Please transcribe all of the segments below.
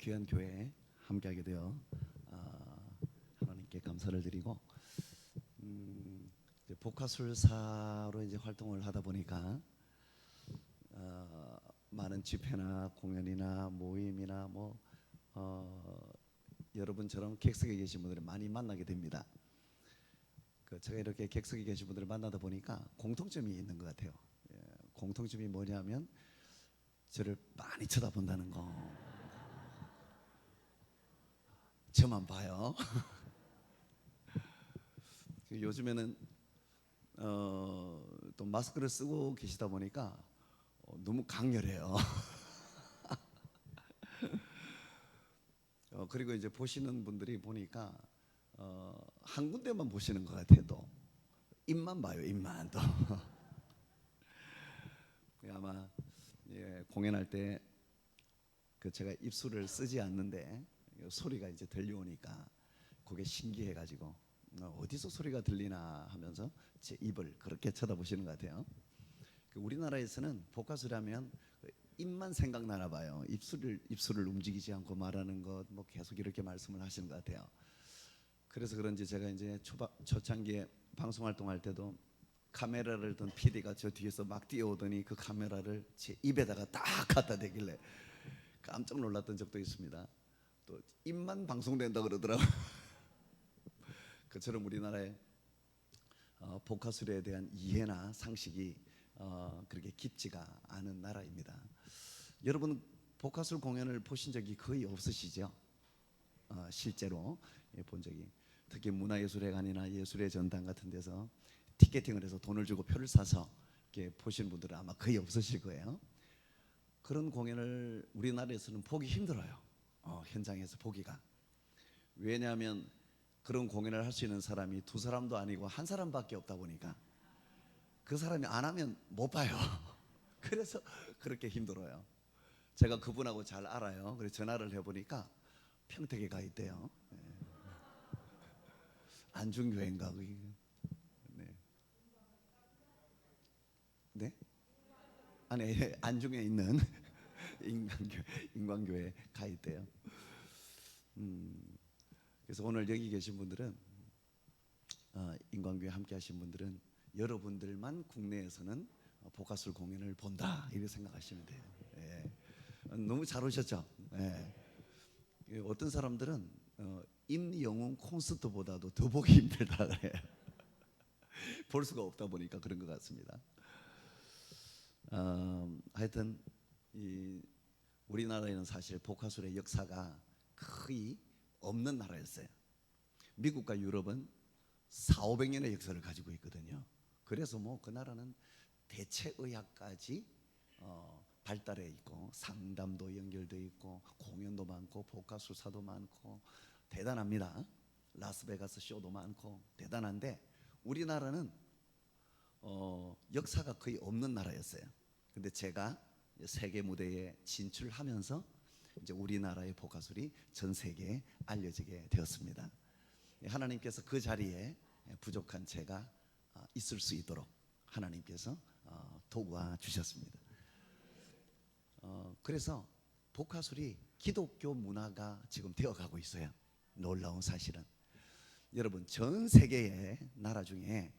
귀한 교회에 함께하게 되어 하나님께 감사를 드리고 이제 복화술사로 이제 활동을 하다 보니까 많은 집회나 공연이나 모임이나 여러분처럼 객석에 계신 분들을 많이 만나게 됩니다. 제가 이렇게 객석에 계신 분들을 만나다 보니까 공통점이 있는 것 같아요. 공통점이 뭐냐면 저를 많이 쳐다본다는 거. 저만 봐요. 요즘에는 또 마스크를 쓰고 계시다 보니까 너무 강렬해요. 그리고 이제 보시는 분들이 보니까 한 군데만 보시는 것 같아요. 또 입만 봐요. 입만 또. 아마 공연할 때 제가 입술을 쓰지 않는데 소리가 이제 들려오니까 그게 신기해가지고 어디서 소리가 들리나 하면서 제 입을 그렇게 쳐다보시는 것 같아요. 우리나라에서는 복화술하면 입만 생각나나 봐요. 입술을 움직이지 않고 말하는 것 계속 이렇게 말씀을 하시는 것 같아요. 그래서 그런지 제가 이제 초창기에 방송 활동할 때도 카메라를 든 PD가 저 뒤에서 막 뛰어오더니 그 카메라를 제 입에다가 딱 갖다 대길래 깜짝 놀랐던 적도 있습니다. 또 입만 방송된다 그러더라고요. 그처럼 우리나라의 복화술에 대한 이해나 상식이 그렇게 깊지가 않은 나라입니다. 여러분 복화술 공연을 보신 적이 거의 없으시죠? 실제로 본 적이, 특히 문화예술회관이나 예술의 전당 같은 데서 티켓팅을 해서 돈을 주고 표를 사서 이렇게 보시는 분들은 아마 거의 없으실 거예요. 그런 공연을 우리나라에서는 보기 힘들어요. 현장에서 보기가. 왜냐하면 그런 공연을 할 수 있는 사람이 두 사람도 아니고 한 사람밖에 없다 보니까 그 사람이 안 하면 못 봐요. 그래서 그렇게 힘들어요. 제가 그분하고 잘 알아요. 그래서 전화를 해보니까 평택에 가 있대요. 안중교회인가 그게. 네. 네? 아니 안중에 있는 인광교회 가 있대요. 그래서 오늘 여기 계신 분들은 인광교회 함께 하신 분들은 여러분들만 국내에서는 복화술 공연을 본다 이렇게 생각하시면 돼요. 너무 잘 오셨죠? 어떤 사람들은 임영웅 콘서트보다도 더 보기 힘들다 그래요. 볼 수가 없다 보니까 그런 것 같습니다. 하여튼 우리나라에는 사실 복화술의 역사가 거의 없는 나라였어요. 미국과 유럽은 400~500년의 역사를 가지고 있거든요. 그래서 그 나라는 대체의학까지 발달해 있고 상담도 연결돼 있고 공연도 많고 복화술사도 많고 대단합니다. 라스베가스 쇼도 많고 대단한데 우리나라는 역사가 거의 없는 나라였어요. 근데 제가 세계 무대에 진출하면서 이제 우리나라의 복화술이 전 세계에 알려지게 되었습니다. 하나님께서 그 자리에 부족한 제가 있을 수 있도록 하나님께서 도와주셨습니다. 그래서 복화술이 기독교 문화가 지금 되어가고 있어요. 놀라운 사실은 여러분 전 세계의 나라 중에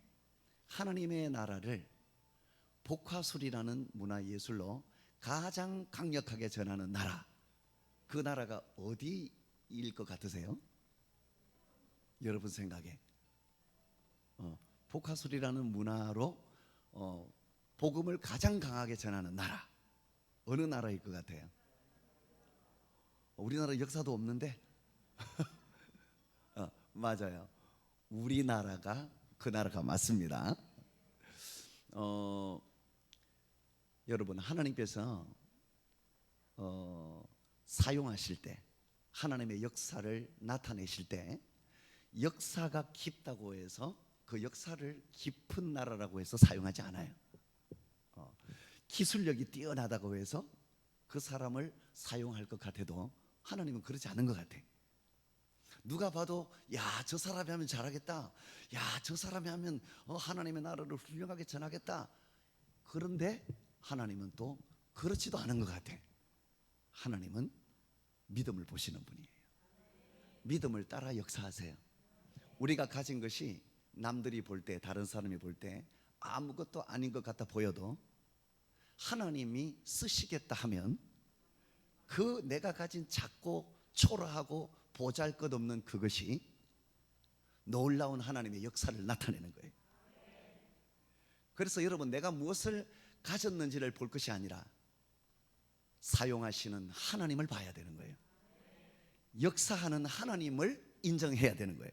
하나님의 나라를 복화술이라는 문화예술로 가장 강력하게 전하는 나라, 그 나라가 어디일 것 같으세요? 여러분 생각에 복화술이라는 문화로 복음을 가장 강하게 전하는 나라 어느 나라일 것 같아요? 우리나라 역사도 없는데 맞아요. 우리나라가 그 나라가 맞습니다. 여러분 하나님께서 사용하실 때 하나님의 역사를 나타내실 때 역사가 깊다고 해서 그 역사를 깊은 나라라고 해서 사용하지 않아요. 기술력이 뛰어나다고 해서 그 사람을 사용할 것 같아도 하나님은 그렇지 않은 것 같아. 누가 봐도 야 저 사람이 하면 잘하겠다, 야 저 사람이 하면 하나님의 나라를 훌륭하게 전하겠다. 그런데 하나님은 또 그렇지도 않은 것 같아. 하나님은 믿음을 보시는 분이에요. 믿음을 따라 역사하세요. 우리가 가진 것이 남들이 볼 때, 다른 사람이 볼 때 아무것도 아닌 것 같아 보여도 하나님이 쓰시겠다 하면 그 내가 가진 작고 초라하고 보잘것없는 그것이 놀라운 하나님의 역사를 나타내는 거예요. 그래서 여러분, 내가 무엇을 가졌는지를 볼 것이 아니라 사용하시는 하나님을 봐야 되는 거예요. 역사하는 하나님을 인정해야 되는 거예요.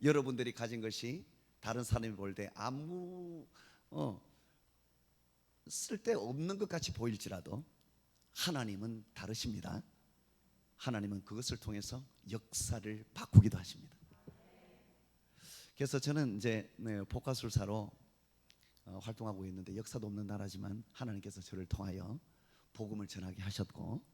여러분들이 가진 것이 다른 사람이 볼 때 아무 쓸데없는 것 같이 보일지라도 하나님은 다르십니다. 하나님은 그것을 통해서 역사를 바꾸기도 하십니다. 그래서 저는 이제 복화술사로 활동하고 있는데, 역사도 없는 나라지만 하나님께서 저를 통하여 복음을 전하게 하셨고,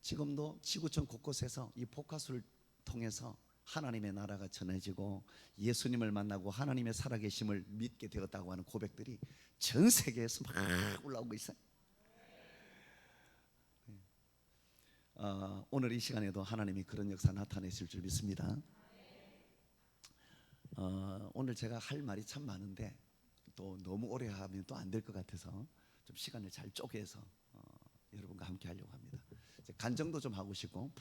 지금도 지구촌 곳곳에서 이 복화술을 통해서 하나님의 나라가 전해지고 예수님을 만나고 하나님의 살아계심을 믿게 되었다고 하는 고백들이 전 세계에서 막 올라오고 있어요. 오늘 이 시간에도 하나님이 그런 역사 나타내실 줄 믿습니다. 오늘 제가 할 말이 참 많은데 또 너무 오래 하면 또 안 될 것 같아서 좀 시간을 잘 쪼개서 여러분과 함께 하려고 합니다. 간증도 좀 하고 싶고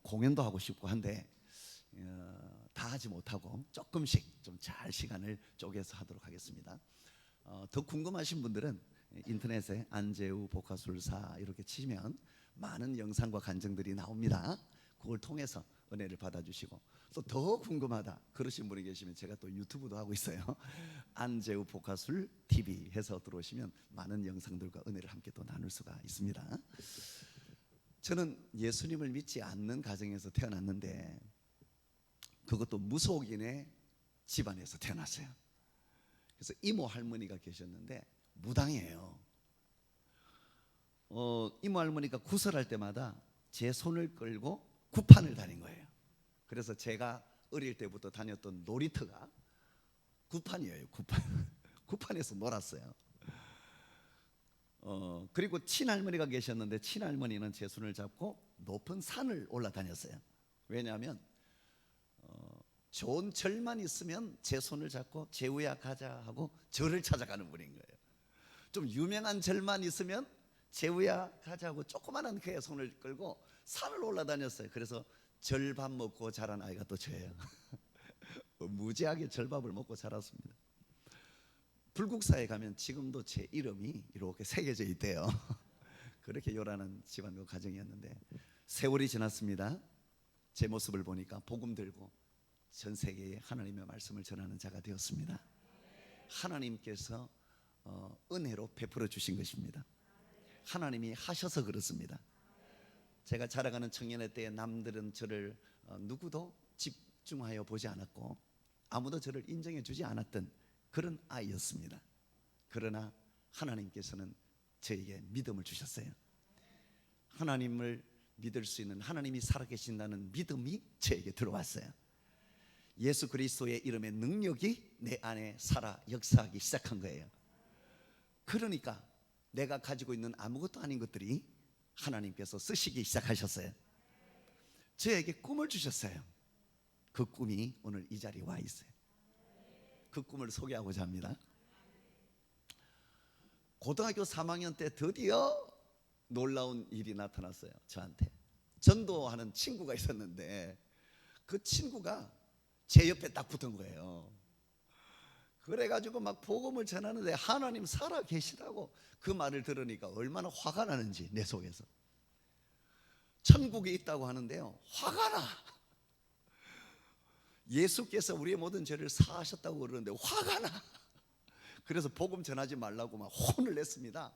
공연도 하고 싶고 한데 다 하지 못하고 조금씩 좀 잘 시간을 쪼개서 하도록 하겠습니다. 더 궁금하신 분들은 인터넷에 안재우 복화술사 이렇게 치면 많은 영상과 간증들이 나옵니다. 그걸 통해서 은혜를 받아주시고, 또 더 궁금하다 그러신 분이 계시면 제가 또 유튜브도 하고 있어요. 안재우 복화술 TV 해서 들어오시면 많은 영상들과 은혜를 함께 또 나눌 수가 있습니다. 저는 예수님을 믿지 않는 가정에서 태어났는데, 그것도 무속인의 집안에서 태어났어요. 그래서 이모 할머니가 계셨는데 무당이에요. 이모 할머니가 구설할 때마다 제 손을 끌고 구판을 다닌 거예요. 그래서 제가 어릴 때부터 다녔던 놀이터가 구판이에요. 구판에서 놀았어요. 그리고 친할머니가 계셨는데, 친할머니는 제 손을 잡고 높은 산을 올라다녔어요. 왜냐하면 좋은 절만 있으면 제 손을 잡고 재우야 가자 하고 절을 찾아가는 분인 거예요. 좀 유명한 절만 있으면 재우야 가자 하고 조그마한 그의 손을 끌고 산을 올라다녔어요. 그래서 절밥 먹고 자란 아이가 또 저예요. 무지하게 절밥을 먹고 자랐습니다. 불국사에 가면 지금도 제 이름이 이렇게 새겨져 있대요. 그렇게 요란한 집안과 가정이었는데, 세월이 지났습니다. 제 모습을 보니까 복음 들고 전 세계에 하나님의 말씀을 전하는 자가 되었습니다. 하나님께서 은혜로 베풀어 주신 것입니다. 하나님이 하셔서 그렇습니다. 제가 자라가는 청년의 때에 남들은 저를 누구도 집중하여 보지 않았고 아무도 저를 인정해 주지 않았던 그런 아이였습니다. 그러나 하나님께서는 저에게 믿음을 주셨어요. 하나님을 믿을 수 있는, 하나님이 살아계신다는 믿음이 저에게 들어왔어요. 예수 그리스도의 이름의 능력이 내 안에 살아 역사하기 시작한 거예요. 그러니까 내가 가지고 있는 아무것도 아닌 것들이 하나님께서 쓰시기 시작하셨어요. 저에게 꿈을 주셨어요. 그 꿈이 오늘 이 자리에 와 있어요. 그 꿈을 소개하고자 합니다. 고등학교 3학년 때 드디어 놀라운 일이 나타났어요. 저한테 전도하는 친구가 있었는데, 그 친구가 제 옆에 딱 붙은 거예요. 그래가지고 막 복음을 전하는데 하나님 살아 계시다고 그 말을 들으니까 얼마나 화가 나는지, 내 속에서. 천국에 있다고 하는데요, 화가 나. 예수께서 우리의 모든 죄를 사하셨다고 그러는데 화가 나. 그래서 복음 전하지 말라고 막 혼을 냈습니다.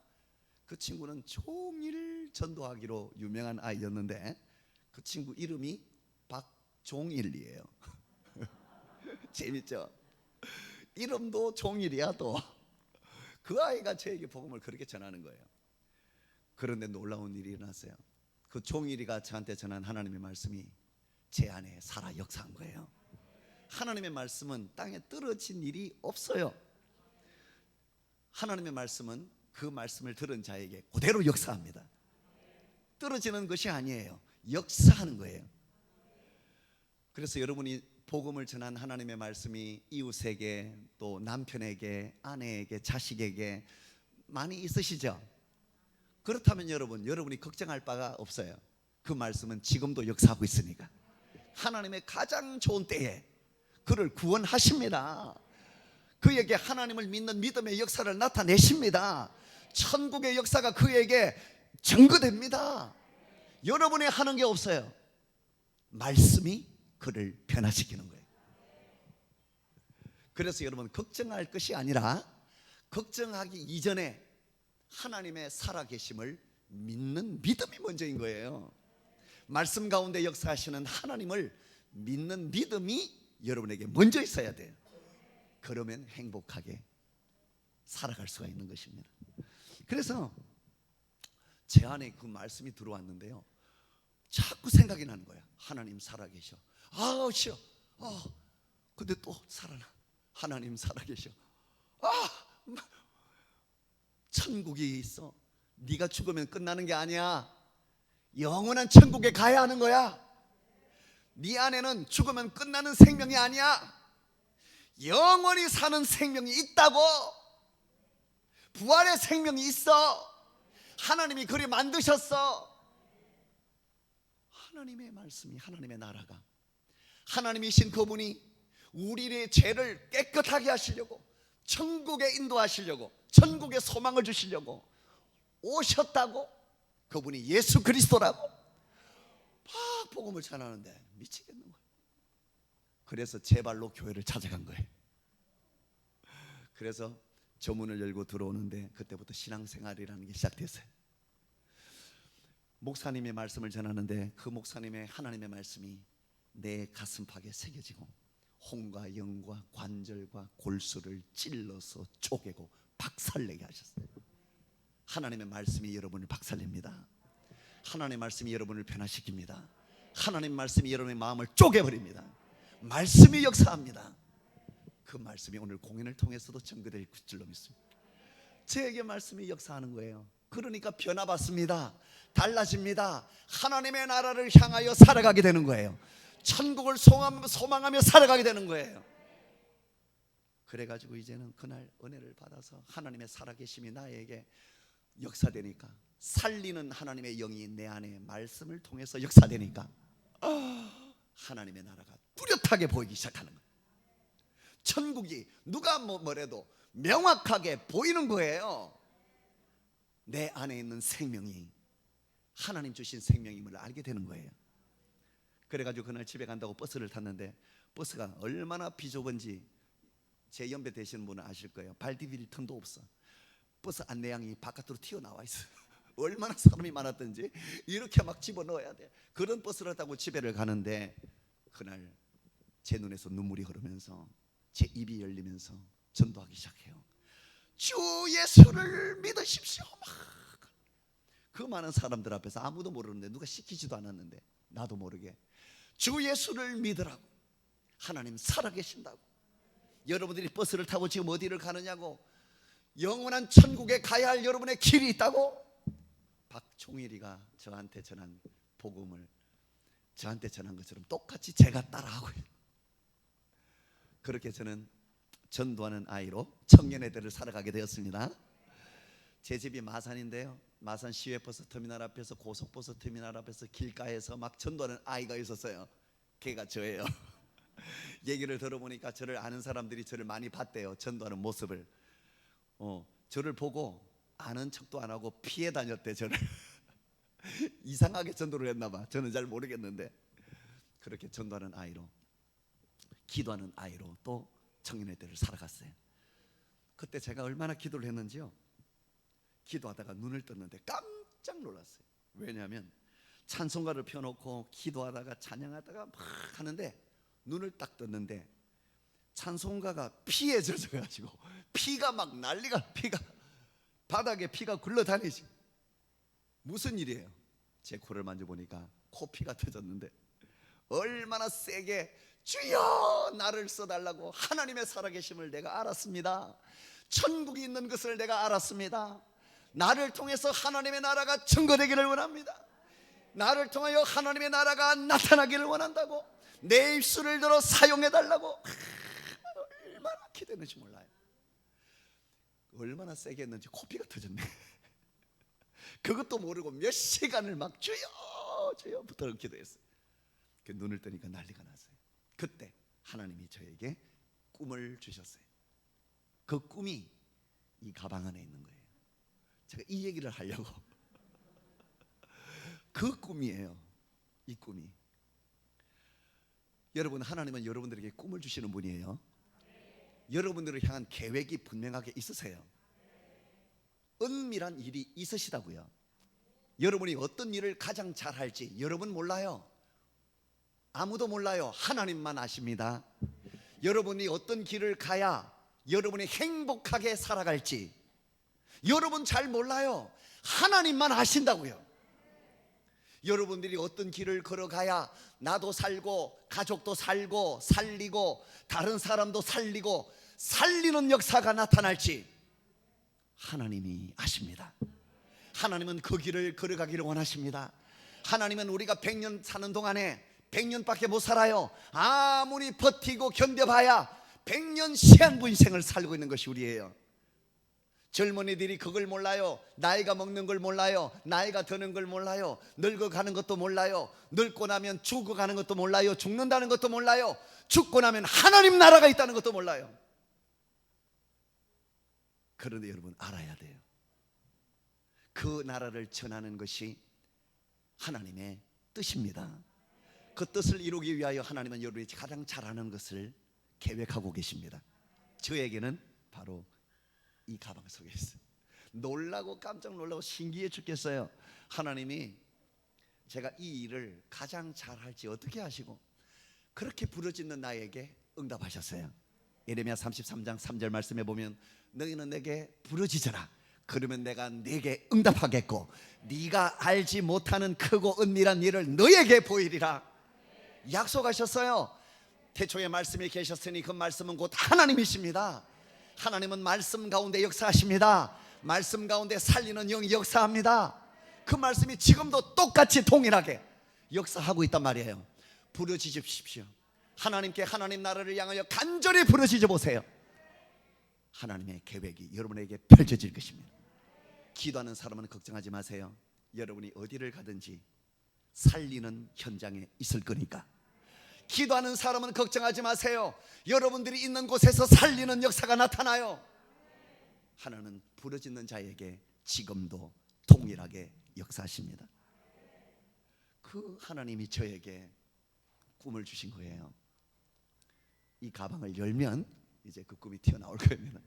그 친구는 종일 전도하기로 유명한 아이였는데 그 친구 이름이 박종일이에요. 재밌죠? 이름도 종일이야. 또 그 아이가 저에게 복음을 그렇게 전하는 거예요. 그런데 놀라운 일이 일어났어요. 그 종일이가 저한테 전한 하나님의 말씀이 제 안에 살아 역사한 거예요. 하나님의 말씀은 땅에 떨어진 일이 없어요. 하나님의 말씀은 그 말씀을 들은 자에게 그대로 역사합니다. 떨어지는 것이 아니에요. 역사하는 거예요. 그래서 여러분이 복음을 전한 하나님의 말씀이 이웃에게, 또 남편에게, 아내에게, 자식에게 많이 있으시죠? 그렇다면 여러분이 걱정할 바가 없어요. 그 말씀은 지금도 역사하고 있으니까. 하나님의 가장 좋은 때에 그를 구원하십니다. 그에게 하나님을 믿는 믿음의 역사를 나타내십니다. 천국의 역사가 그에게 증거됩니다. 여러분이 하는 게 없어요. 말씀이 그를 변화시키는 거예요. 그래서 여러분, 걱정할 것이 아니라 걱정하기 이전에 하나님의 살아계심을 믿는 믿음이 먼저인 거예요. 말씀 가운데 역사하시는 하나님을 믿는 믿음이 여러분에게 먼저 있어야 돼요. 그러면 행복하게 살아갈 수가 있는 것입니다. 그래서 제 안에 그 말씀이 들어왔는데요, 자꾸 생각이 나는 거야. 하나님 살아계셔. 아, 쉬어. 근데 또 살아나. 하나님 살아계셔. 천국이 있어. 네가 죽으면 끝나는 게 아니야. 영원한 천국에 가야 하는 거야. 네 안에는 죽으면 끝나는 생명이 아니야. 영원히 사는 생명이 있다고. 부활의 생명이 있어. 하나님이 그리 만드셨어. 하나님의 말씀이, 하나님의 나라가, 하나님이신 그분이 우리의 죄를 깨끗하게 하시려고, 천국에 인도하시려고, 천국에 소망을 주시려고 오셨다고. 그분이 예수 그리스도라고. 막 복음을 전하는데 미치겠는 거예요. 그래서 제 발로 교회를 찾아간 거예요. 그래서 저문을 열고 들어오는데 그때부터 신앙생활이라는 게 시작됐어요. 목사님의 말씀을 전하는데 그 목사님의 하나님의 말씀이 내 가슴팍에 새겨지고 혼과 영과 관절과 골수를 찔러서 쪼개고 박살내게 하셨어요. 하나님의 말씀이 여러분을 박살냅니다. 하나님의 말씀이 여러분을 변화시킵니다. 하나님의 말씀이 여러분의 마음을 쪼개버립니다. 말씀이 역사합니다. 그 말씀이 오늘 공연을 통해서도 증거될 줄로 믿습니다. 제게 말씀이 역사하는 거예요. 그러니까 변화받습니다. 달라집니다. 하나님의 나라를 향하여 살아가게 되는 거예요. 천국을 소망하며 살아가게 되는 거예요. 그래가지고 이제는 그날 은혜를 받아서 하나님의 살아계심이 나에게 역사되니까, 살리는 하나님의 영이 내 안에 말씀을 통해서 역사되니까 하나님의 나라가 뚜렷하게 보이기 시작하는 거예요. 천국이 누가 뭐래도 명확하게 보이는 거예요. 내 안에 있는 생명이 하나님 주신 생명임을 알게 되는 거예요. 그래가지고 그날 집에 간다고 버스를 탔는데 버스가 얼마나 비좁은지 제 연배 되시는 분은 아실 거예요. 발 디딜 틈도 없어. 버스 안내양이 바깥으로 튀어나와 있어요. 얼마나 사람이 많았던지 이렇게 막 집어넣어야 돼. 그런 버스를 타고 집에를 가는데 그날 제 눈에서 눈물이 흐르면서 제 입이 열리면서 전도하기 시작해요. 주 예수를 믿으십시오. 막 그 많은 사람들 앞에서 아무도 모르는데, 누가 시키지도 않았는데 나도 모르게 주 예수를 믿으라고, 하나님 살아계신다고, 여러분들이 버스를 타고 지금 어디를 가느냐고, 영원한 천국에 가야 할 여러분의 길이 있다고. 박종일이가 저한테 전한 복음을 저한테 전한 것처럼 똑같이 제가 따라하고 있어요. 그렇게 저는 전도하는 아이로 청년애들을 살아가게 되었습니다. 제 집이 마산인데요, 마산 시외버스 터미널 앞에서, 고속버스 터미널 앞에서 길가에서 막 전도하는 아이가 있었어요. 걔가 저예요. 얘기를 들어보니까 저를 아는 사람들이 저를 많이 봤대요. 전도하는 모습을. 저를 보고 아는 척도 안 하고 피해 다녔대. 저를 이상하게 전도를 했나 봐. 저는 잘 모르겠는데 그렇게 전도하는 아이로, 기도하는 아이로 또 청년애들을 살아갔어요. 그때 제가 얼마나 기도를 했는지요, 기도하다가 눈을 떴는데 깜짝 놀랐어요. 왜냐하면 찬송가를 펴놓고 기도하다가 찬양하다가 막 하는데 눈을 딱 떴는데 찬송가가 피에 젖어가지고 피가 막 난리가, 피가 바닥에 피가 굴러다니지. 무슨 일이에요? 제 코를 만져보니까 코피가 터졌는데 얼마나 세게 주여 나를 써달라고 하나님의 살아계심을 내가 알았습니다. 천국이 있는 것을 내가 알았습니다. 나를 통해서 하나님의 나라가 증거되기를 원합니다. 나를 통하여 하나님의 나라가 나타나기를 원한다고 내 입술을 들어 사용해달라고 얼마나 기대했는지 몰라요. 얼마나 세게 했는지 코피가 터졌네. 그것도 모르고 몇 시간을 막 주여 주여 붙들어 기도했어요. 그 눈을 뜨니까 난리가 났어요. 그때 하나님이 저에게 꿈을 주셨어요. 그 꿈이 이 가방 안에 있는 거예요. 제가 이 얘기를 하려고 그 꿈이에요. 이 꿈이. 여러분, 하나님은 여러분들에게 꿈을 주시는 분이에요. 여러분들을 향한 계획이 분명하게 있으세요. 은밀한 일이 있으시다고요. 여러분이 어떤 일을 가장 잘할지 여러분 몰라요. 아무도 몰라요. 하나님만 아십니다. 여러분이 어떤 길을 가야 여러분이 행복하게 살아갈지 여러분 잘 몰라요. 하나님만 아신다고요. 여러분들이 어떤 길을 걸어가야 나도 살고 가족도 살고 살리고 다른 사람도 살리고 살리는 역사가 나타날지 하나님이 아십니다. 하나님은 그 길을 걸어가기를 원하십니다. 하나님은 우리가 100년 사는 동안에 100년밖에 못 살아요. 아무리 버티고 견뎌봐야 100년 시한부 인생을 살고 있는 것이 우리예요. 젊은이들이 그걸 몰라요. 나이가 먹는 걸 몰라요. 나이가 드는 걸 몰라요. 늙어가는 것도 몰라요. 늙고 나면 죽어가는 것도 몰라요. 죽는다는 것도 몰라요. 죽고 나면 하나님 나라가 있다는 것도 몰라요. 그런데 여러분 알아야 돼요. 그 나라를 전하는 것이 하나님의 뜻입니다. 그 뜻을 이루기 위하여 하나님은 여러분이 가장 잘하는 것을 계획하고 계십니다. 저에게는 바로 이 가방 속에 있어요. 놀라고 깜짝 놀라고 신기해 죽겠어요. 하나님이 제가 이 일을 가장 잘할지 어떻게 하시고 그렇게 부르짖는 나에게 응답하셨어요. 예레미야 33장 3절 말씀에 보면 너희는 내게 부르짖어라. 그러면 내가 네게 응답하겠고 네가 알지 못하는 크고 은밀한 일을 너에게 보이리라 약속하셨어요. 태초에 말씀이 계셨으니 그 말씀은 곧 하나님이십니다. 하나님은 말씀 가운데 역사하십니다. 말씀 가운데 살리는 영이 역사합니다. 그 말씀이 지금도 똑같이 동일하게 역사하고 있단 말이에요. 부르짖으십시오. 하나님께 하나님 나라를 향하여 간절히 부르짖어 보세요. 하나님의 계획이 여러분에게 펼쳐질 것입니다. 기도하는 사람은 걱정하지 마세요. 여러분이 어디를 가든지 살리는 현장에 있을 거니까. 기도하는 사람은 걱정하지 마세요. 여러분들이 있는 곳에서 살리는 역사가 나타나요. 하나님은 부르짖는 자에게 지금도 동일하게 역사하십니다. 그 하나님이 저에게 꿈을 주신 거예요. 이 가방을 열면 이제 그 꿈이 튀어나올 겁니다.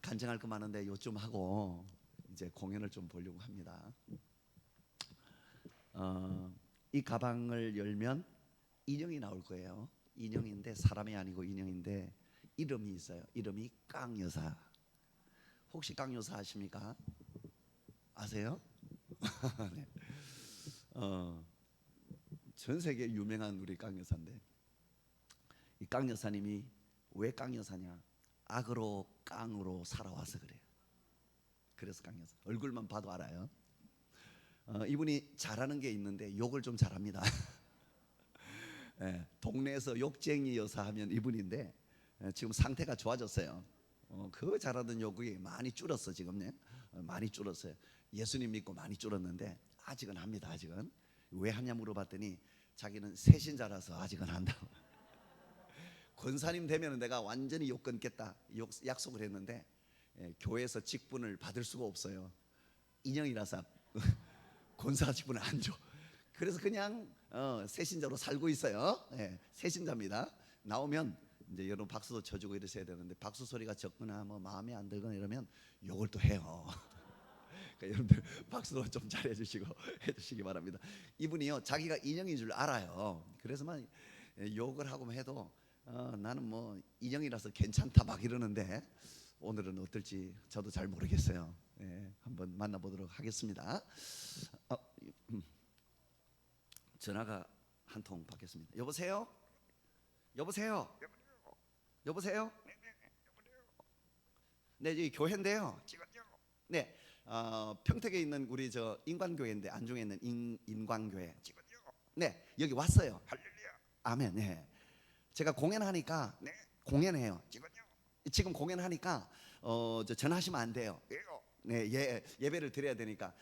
간증할 거 많은데 요쯤 하고 이제 공연을 좀 보려고 합니다. 이 가방을 열면 인형이 나올 거예요. 인형인데 사람이 아니고 인형인데 이름이 있어요. 이름이 깡여사. 혹시 깡여사 아십니까? 아세요? 네. 전 세계 유명한 우리 깡여사인데 이 깡여사님이 왜 깡여사냐? 악으로 깡으로 살아와서 그래요. 그래서 깡여사. 얼굴만 봐도 알아요. 이분이 잘하는 게 있는데 욕을 좀 잘합니다. 네, 동네에서 욕쟁이 여사 하면 이분인데 지금 상태가 좋아졌어요. 그 잘하던 욕이 많이 줄었어 지금. 네? 많이 줄었어요. 예수님 믿고 많이 줄었는데 아직은 합니다. 아직은. 왜 하냐 물어봤더니 자기는 새신자라서 아직은 한다고. 권사님 되면 내가 완전히 욕 끊겠다 약속을 했는데 교회에서 직분을 받을 수가 없어요. 인형이라서 권사 직분을 안 줘. 그래서 그냥 새신자로 살고 있어요. 네, 새신자입니다. 나오면 이제 여러분 박수도 쳐주고 이러셔야 되는데 박수 소리가 적거나 뭐 마음에 안 들거나 이러면 욕을 또 해요. 그러니까 여러분들 박수도 좀 잘해 주시고 해주시기 바랍니다. 이분이요 자기가 인형인 줄 알아요. 그래서만 욕을 하고 해도 나는 뭐 인형이라서 괜찮다 막 이러는데 오늘은 어떨지 저도 잘 모르겠어요. 네, 한번 만나보도록 하겠습니다. 전화가 한 통 받겠습니다. 여보세요? 여보세요? 여보세요? 네, 여기 교회인데요. 네, 평택에 있는 우리 저 인관교회인데 안중에 있는 인관교회 지금요. 네, 여기 왔어요. 할렐루야. 아멘. 네. 제가 공연하니까 네, 공연해요. 지금 공연하니까 저 전화하시면 안 돼요. 네, 예배를 드려야 되니까.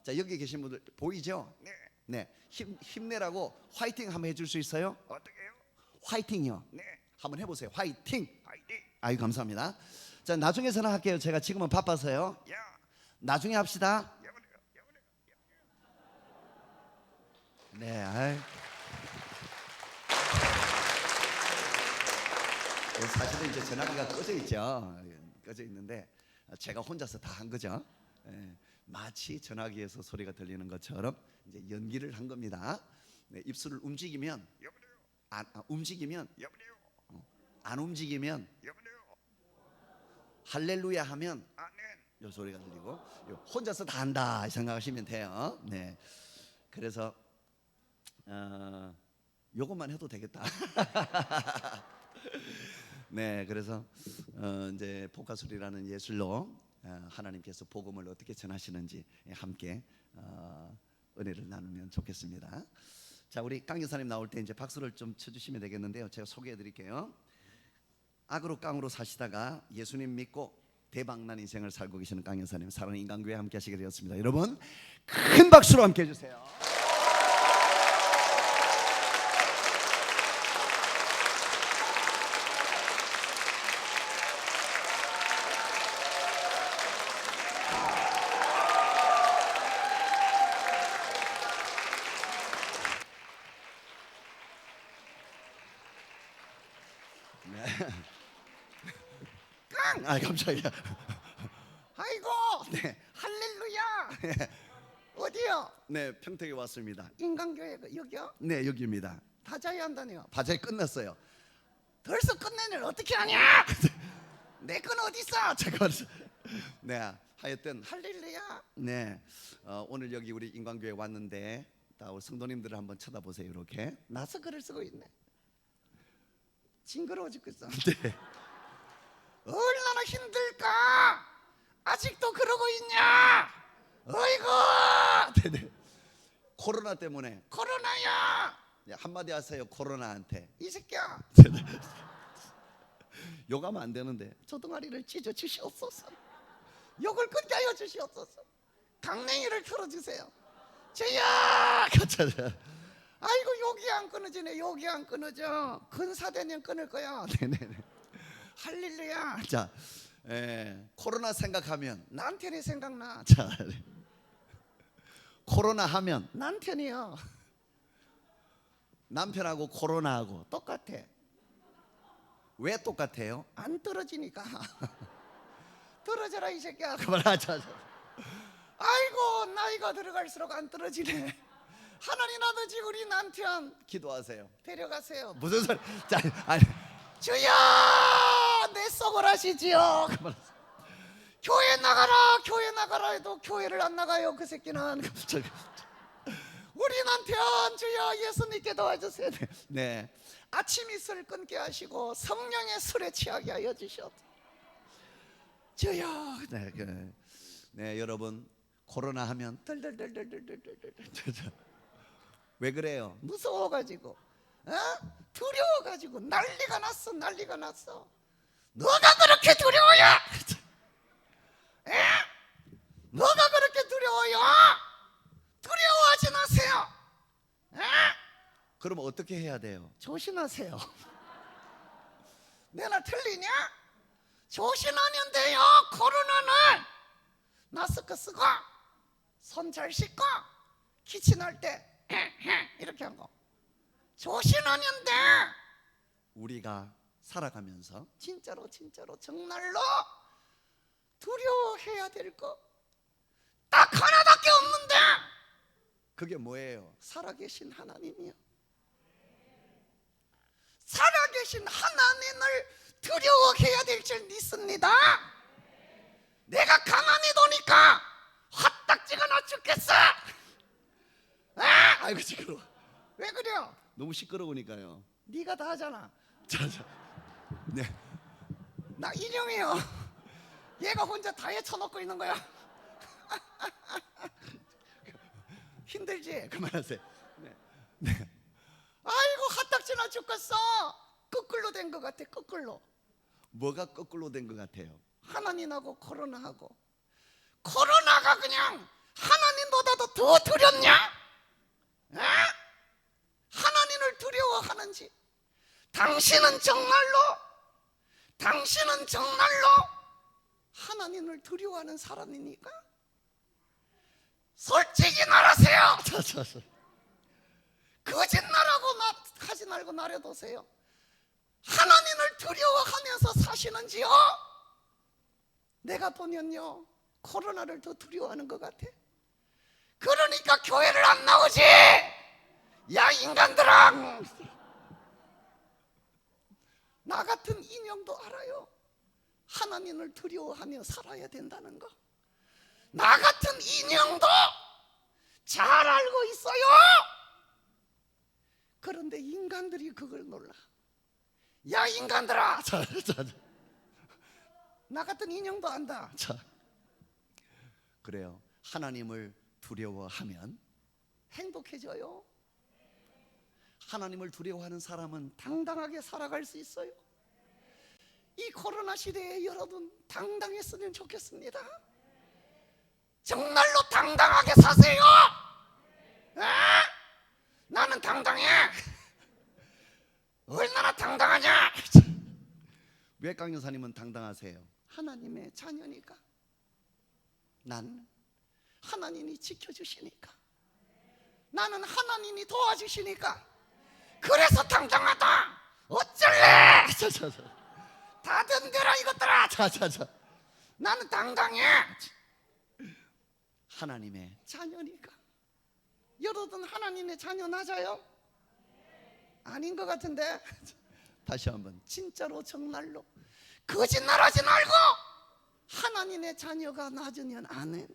자, 여기 계신 분들 보이죠? 네. 네. 힘내라고 화이팅 한번 해줄 수 있어요? 어떻게 해요? 화이팅이요. 네. 한번 해보세요. 화이팅. 화이팅. 아유, 감사합니다. 자, 나중에 전화할게요. 제가 지금은 바빠서요. 나중에 합시다. 네. 아이. 사실은 이제 전화기가 꺼져 있죠. 꺼져 있는데 제가 혼자서 다 한 거죠. 마치 전화기에서 소리가 들리는 것처럼 이제 연기를 한 겁니다. 네, 입술을 움직이면 움직이면 안 움직이면 할렐루야 하면 요 소리가 들리고 혼자서 다 한다 생각하시면 돼요. 네, 그래서 요것만 해도 되겠다. 네, 그래서 이제 복가술이라는 예술로 하나님께서 복음을 어떻게 전하시는지 함께 은혜를 나누면 좋겠습니다. 자, 우리 강 여사님 나올 때 이제 박수를 좀 쳐주시면 되겠는데요. 제가 소개해드릴게요. 악으로 깡으로 사시다가 예수님 믿고 대박난 인생을 살고 계시는 강 여사님, 사랑하는 인간교회 함께 하시게 되었습니다. 여러분 큰 박수로 함께 해주세요. 아, 깜짝이야. 아이고, 네, 할렐루야. 네. 어디요? 네, 평택에 왔습니다. 인간교회 여기요? 네, 여기입니다. 바자회 한다네요. 바자회 끝났어요. 벌써 끝내는 어떻게 하냐? 내 건 어디 있어? 잠깐만. 네, 하여튼 할렐루야. 네, 오늘 여기 우리 인간교회 왔는데 다 우리 성도님들을 한번 쳐다보세요. 이렇게 나서 글을 쓰고 있네. 징그러워 죽겠어. 네. 얼마나 힘들까? 아직도 그러고 있냐? 어이구! 네네. 코로나 때문에 코로나야! 한마디 하세요. 코로나한테 이 새끼야! 욕하면 안 되는데 저 동아리를 찢어 주시옵소서. 욕을 끊게 하여 주시옵소서. 강냉이를 틀어주세요. 저야! 아이고, 욕이 안 끊어지네. 욕이 안 끊어져. 근사되면 끊을 거야. 네네네. 할렐루야. 자, 코로나 생각하면 남편이 생각나. 자, 코로나 하면 남편이요. 남편하고 코로나하고 똑같아. 왜 똑같아요? 안 떨어지니까. 떨어져라 이 새끼야. 그만하자. 아이고, 나이가 들어갈수록 안 떨어지네. 하나님 아버지, 우리 남편 기도하세요. 데려가세요. 무슨 소리? 자, 아니, 주여 내 속을 하시지요. 교회 나가라, 교회 나가라 해도 교회를 안 나가요. 그 새끼는. 우리 남편 주여 예수님께 도와주세요. 네, 아침 이슬 끊게 하시고 성령의 술에 취하게 하여 주시옵소서. 주여. 네, 여러분 코로나 하면 덜덜덜덜덜덜덜. 왜 그래요? 무서워가지고, 두려워가지고 난리가 났어. 난리가 났어. 너가 그렇게 두려워요? 너가 그렇게 두려워요? 두려워하지 마세요. 그럼 어떻게 해야 돼요? 조심하세요. 내가 틀리냐? 조심하면 돼요. 코로나는 마스크 쓰고 손 잘 씻고 기침할 때 이렇게 한 거 조심하면 돼. 우리가 살아가면서 진짜로 정말로 두려워해야 될 거 딱 하나밖에 없는데 그게 뭐예요? 살아계신 하나님이요. 살아계신 하나님을 두려워해야 될 줄 믿습니다. 내가 가만히 보니까 헛딱지가 나 죽겠어. 아이고 시끄러워. 왜 그래요? 너무 시끄러우니까요. 네가 다 하잖아. 네, 나 인형이에요. 얘가 혼자 다 헤쳐놓고 있는 거야. 힘들지? 그만하세요. 네. 네. 아이고 화딱지나 죽겠어. 거꾸로 된 것 같아. 거꾸로. 뭐가 거꾸로 된 것 같아요? 하나님하고 코로나하고. 코로나가 그냥 하나님보다도 더 두렵냐? 에? 하나님을 두려워하는지. 당신은 정말로 하나님을 두려워하는 사람이니까? 솔직히 말하세요. 거짓말하고 하지 말고 말해보세요. 하나님을 두려워하면서 사시는지요? 내가 보면요, 코로나를 더 두려워하는 것 같아. 그러니까 교회를 안 나오지. 야 인간들아, 나 같은 인형도 알아요. 하나님을 두려워하며 살아야 된다는 거. 나 같은 인형도 잘 알고 있어요. 그런데 인간들이 그걸 몰라. 야 인간들아, 나 같은 인형도 안다. 그래요. 하나님을 두려워하면 행복해져요. 하나님을 두려워하는 사람은 당당하게 살아갈 수 있어요. 이 코로나 시대에 여러분 당당했으면 좋겠습니다. 정말로 당당하게 사세요. 나는 당당해. 얼마나 당당하냐? 왜 강여사님은 당당하세요? 하나님의 자녀니까. 난 하나님이 지켜주시니까. 나는 하나님이 도와주시니까. 그래서 당당하다. 어쩔래? 다 덤벼라 이것들아. 나는 당당해. 하나님의 자녀니까. 여러분 하나님의 자녀 맞아요? 아닌 것 같은데. 다시 한번 진짜로 정말로 거짓말하지 말고 하나님의 자녀가 맞으면 아멘.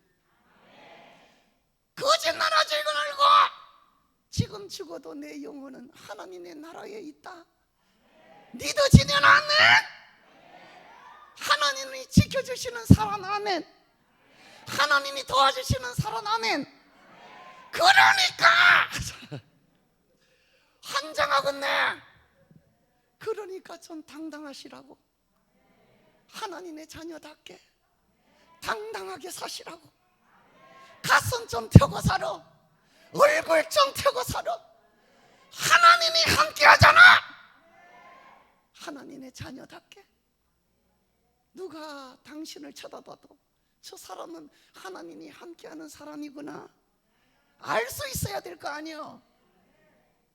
거짓말하지 말고 지금 죽어도 내 영혼은 하나님의 나라에 있다. 믿어지면 아멘. 하나님이 지켜주시는 사람 아멘. 하나님이 도와주시는 사람 아멘. 그러니까 환장하겠네. 그러니까 좀 당당하시라고. 하나님의 자녀답게 당당하게 사시라고. 가슴 좀 펴고 살아. 얼굴 좀 펴고 살아. 하나님이 함께 하잖아. 하나님의 자녀답게. 누가 당신을 쳐다봐도 저 사람은 하나님이 함께하는 사람이구나 알 수 있어야 될 거 아니요.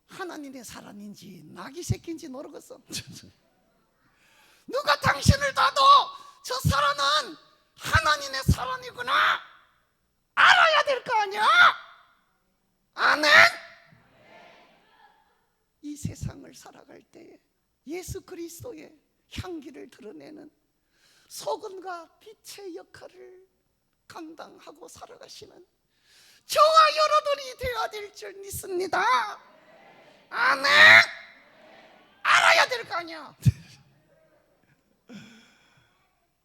하나님의 사람인지 나귀 새끼인지 모르겠어. 누가 당신을 봐도 저 사람은 하나님의 사람이구나 알아야 될 거 아니야. 아멘. 이 세상을 살아갈 때에 예수 그리스도의 향기를 드러내는 소금과 빛의 역할을 감당하고 살아가시는 저와 여러분이 되어야 될 줄 믿습니다. 아멘. 알아야 될 거 아니야.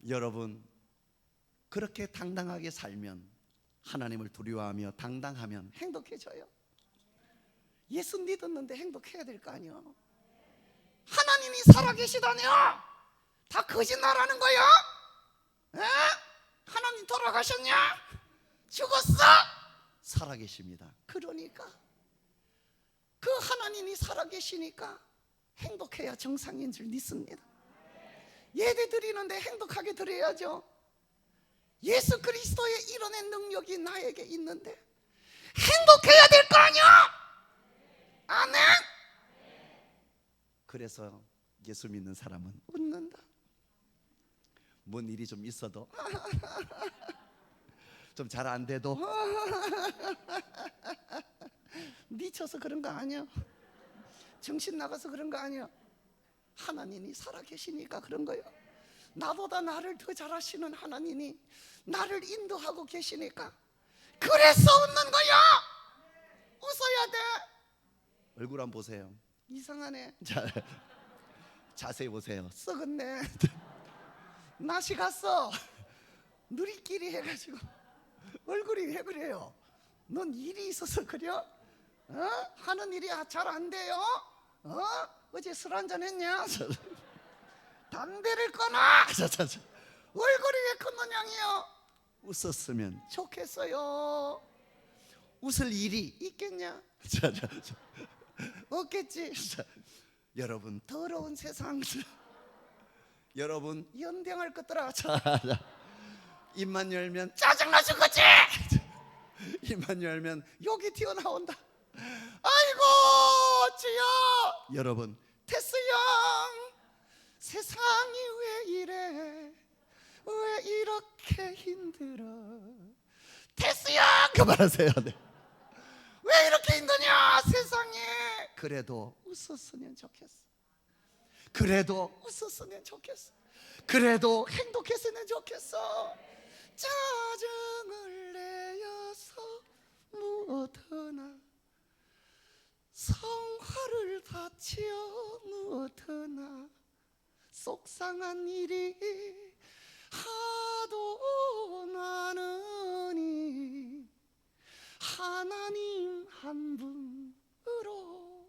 여러분 그렇게 당당하게 살면, 하나님을 두려워하며 당당하면 행복해져요. 예수 믿었는데 행복해야 될 거 아니야. 하나님이 살아계시다뇨. 다 거짓말하는 거야? 에? 하나님 돌아가셨냐? 죽었어? 살아계십니다. 그러니까 그 하나님이 살아계시니까 행복해야 정상인 줄 믿습니다. 예배 드리는데 행복하게 드려야죠. 예수 그리스도의 이뤄낸 능력이 나에게 있는데 행복해야 될 거 아니야. 아멘. 그래서 예수 믿는 사람은 웃는다. 뭔 일이 좀 있어도 좀 잘 안 돼도 미쳐서 그런 거 아니야. 정신 나가서 그런 거 아니야. 하나님이 살아계시니까 그런 거예요. 나보다 나를 더 잘하시는 하나님이 나를 인도하고 계시니까 그래서 웃는 거야. 웃어야 돼. 얼굴 한번 보세요. 이상하네. 자세히 보세요. 썩었네. 낯이 갔어. 누리끼리 해가지고 얼굴이 왜 그래요? 넌 일이 있어서 그래요? 하는 일이 잘 안 돼요? 어제 술 한잔 했냐? 담배를 끊어! 얼굴이 왜 큰 모양이요? 웃었으면 좋겠어요. 웃을 일이 있겠냐? 없겠지. 여러분, 더러운 세상. 여러분, 연병할 것들아. 입만 열면 짜증나 죽겠지. 입만 열면 욕이 튀어나온다. 아이고 주여. 여러분, 테스 형, 세상이 왜 이래? 왜 이렇게 힘들어? 테스 형, 그만하세요. 네. 왜 이렇게 힘드냐 세상에. 그래도 웃었으면 좋겠어. 그래도 웃었으면 좋겠어. 그래도 행복했으면 좋겠어. 짜증을 내어서 무엇하나, 성화를 다치어 무엇하나, 속상한 일이 하도 많으니 하나님 한 분으로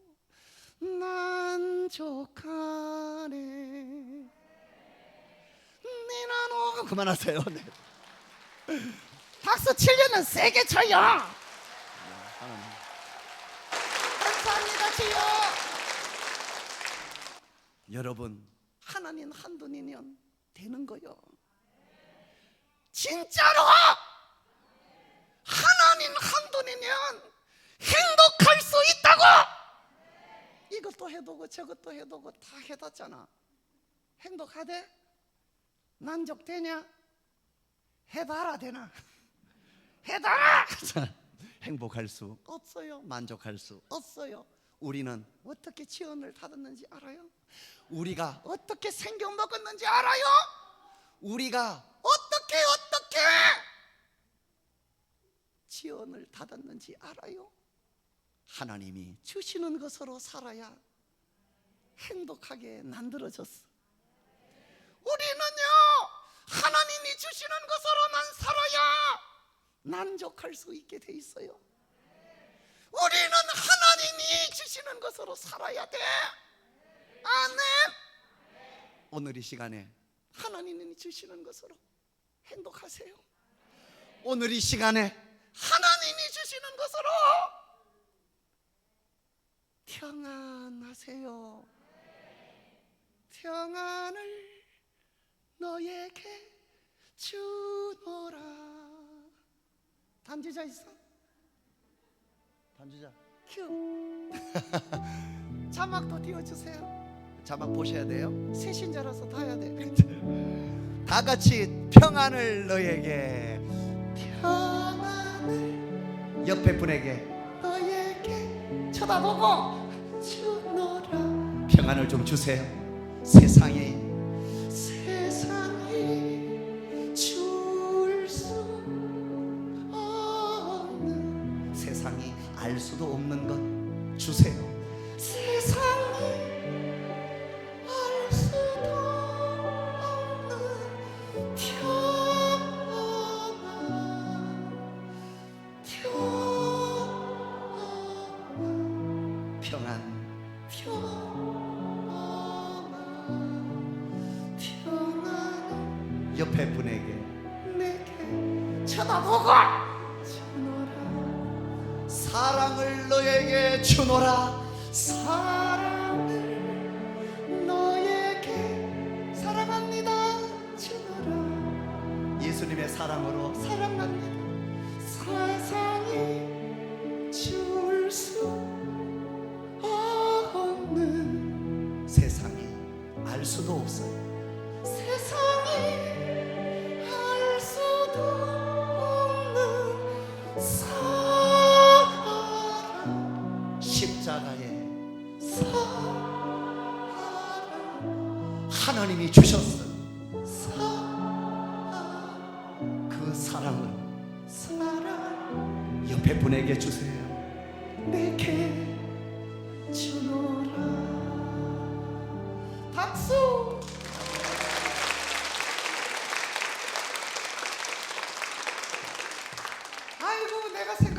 만족하네. 니나노. 그만하세요. 네. 박수 치려면 세게 쳐요. 감사합니다 주여. 여러분, 하나님 한 분이면 되는 거요. 진짜로 하나님 한 분이면 행복할 수 있다고. 이것도 해보고 저것도 해보고 다 해봤잖아. 행복하대? 만족되냐? 해봐라 되나? 해봐라. 행복할 수 없어요. 만족할 수 없어요. 우리는 어떻게 지원을 받았는지 알아요? 우리가 어떻게 생겨 먹었는지 알아요? 우리가 어떻게 지원을 받았는지 알아요? 하나님이 주시는 것으로 살아야 행복하게 만들어졌어. 우리는요, 하나님이 주시는 것으로만 살아야 만족할 수 있게 돼 있어요. 우리는 하나님이 주시는 것으로 살아야 돼. 아멘. 오늘 이 시간에 하나님이 주시는 것으로 행복하세요. 오늘 이 시간에 하나님이 주시는 것으로 평안하세요. 평안을 너에게 주노라. 담주자 있어? 담주자 큐. 자막도 띄워주세요. 자막 보셔야 돼요. 새신자라서 다 해야 돼. 다 같이 평안을 너에게, 평안을 옆에 분에게 너에게 쳐다보고 주노라. 평안을 좀 주세요. 세상이 줄 수 없는, 세상이 알 수도 없는 것 주세요. 세상이 알 수도 없는 평안. 옆에 분에게 내게 쳐다보고 주노라. 사랑을 너에게 주노라. 사랑을 너에게, 사랑합니다 주노라. 예수님의 사랑으로 사랑합니다. 세상이 줄 수 없는, 세상이 알 수도 없어요. 세상이 알 수도 없는 사랑, 십자가의 사랑, 하나님이 주셨어. 그 사랑을 옆에 분에게 주세요. 내게 주노라. 박수.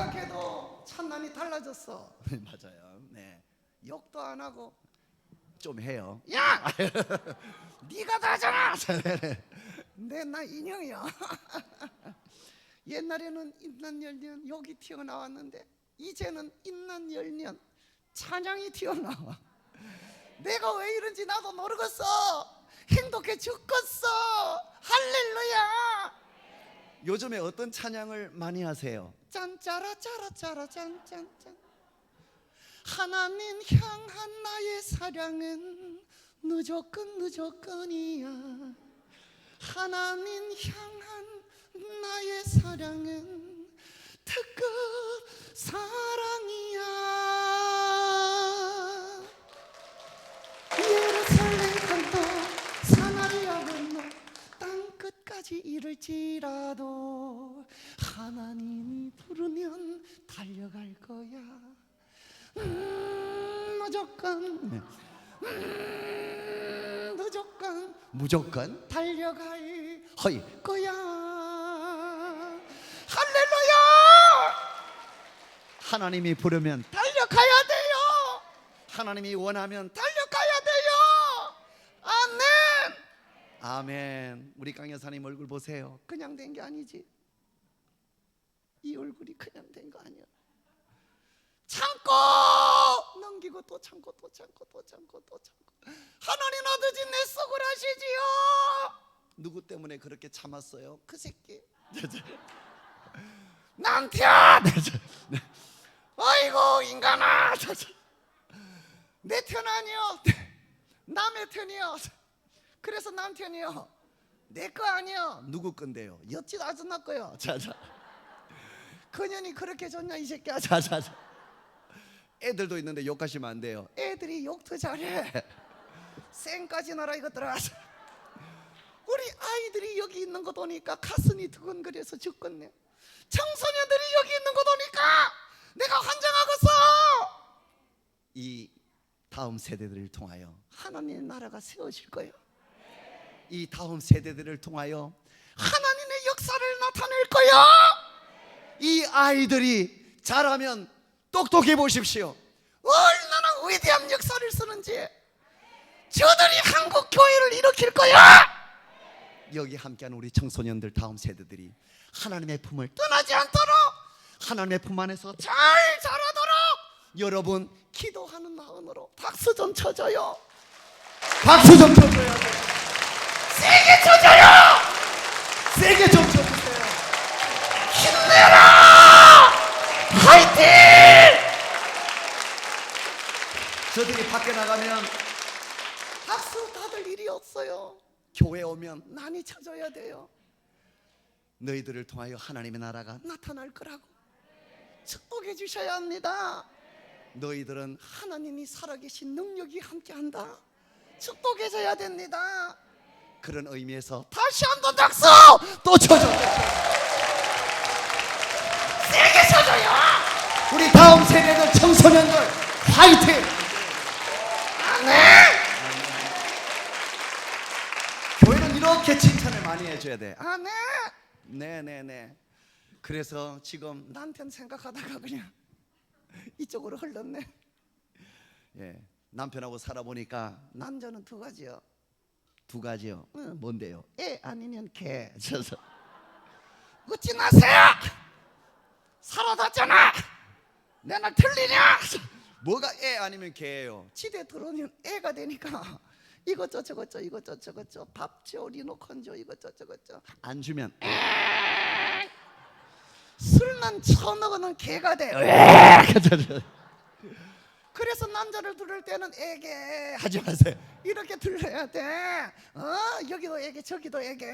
생각해도 찬란이 달라졌어. 맞아요. 네. 욕도 안 하고 좀 해요. 야, 네가 다 하잖아. 내 나 인형이야. 옛날에는 인난열년 욕이 튀어나왔는데 이제는 인난열년 찬양이 튀어나와. 내가 왜 이런지 나도 모르겠어. 행복해 죽겠어. 할렐루야. 요즘에 어떤 찬양을 많이 하세요? 짠짜라 짜라 짜라 짠짠짠. 하나님 향한 나의 사랑은 무조건이야. 하나님 향한 나의 사랑은 특급 사랑이야. 예루살렘 건너 사마리아 건너 땅끝까지 이를지라도 하나님이 부르면 달려갈 거야. 무조건 달려갈 거야. 할렐루야. 하나님이 부르면 달려가야 돼요. 하나님이 원하면 달려가야 돼요. 아멘. 아멘. 우리 강 여사님 얼굴 보세요. 그냥 된 게 아니지. 이 얼굴이 그냥 된 거 아니야. 참고 넘기고 또 참고 또 참고 또 참고 또 참고. 하나님 아버지 내 속을 아시지요. 누구 때문에 그렇게 참았어요? 그 새끼. 남편. 아이고 인간아. 내 편 아니요. 남의 편이요. 그래서 남편이요. 내 거 아니요. 누구 건데요? 옆집 아줌마 거요. 자자. 그년이 그렇게 좋냐 이 새끼야. 자자자. 애들도 있는데 욕하시면 안 돼요. 애들이 욕도 잘해. 쌩까지 나라 이것들아. 우리 아이들이 여기 있는 거 보니까 가슴이 두근거려서 죽겠네. 청소년들이 여기 있는 거 보니까 내가 환장하겠어. 이 다음 세대들을 통하여 하나님의 나라가 세워질 거예요. 이 다음 세대들을 통하여 하나님의 역사를 나타낼 거예요. 이 아이들이 자라면 똑똑해 보십시오. 얼마나 위대한 역사를 쓰는지. 저들이 한국 교회를 일으킬 거야. 여기 함께하는 우리 청소년들 다음 세대들이 하나님의 품을 떠나지 않도록 하나님의 품 안에서 잘 자라도록 여러분 기도하는 마음으로 박수 좀 쳐줘요. 박수 좀 쳐줘야 돼. 세게 쳐줘요. 세게 좀 쳐주세요. 힘내라. 화이팅. 저들이 밖에 나가면 박수 받을 일이 없어요. 교회 오면 많이 쳐줘야 돼요. 너희들을 통하여 하나님의 나라가 나타날 거라고 축복해 주셔야 합니다. 너희들은 하나님이 살아계신 능력이 함께한다. 축복해 줘야 됩니다. 그런 의미에서 다시 한번 박수 또 쳐줘요. 세게 쳐줘요. 우리 다음 세대들 청소년들 화이팅. 아멘. 교회는 이렇게 칭찬을 많이 해줘야 돼. 아멘. 네네네. 그래서 지금 남편 생각하다가 그냥 이쪽으로 흘렀네. 예, 남편하고 살아보니까 남자는 두 가지요. 두 가지요. 뭔데요? 애 아니면 개. 저서 웃지 마세요. 살아났잖아. 내가 틀리냐? 뭐가 애 아니면 개예요? 집에 들어오면 애가 되니까 이것저것 이것저것 밥 줘, 리모컨 줘, 이것저것 안 주면 술만 처먹으면 개가 돼. 그래서 남자를 들을 때는 애게 하지 마세요. 이렇게 들려야 돼. 여기도 애게 저기도 애게.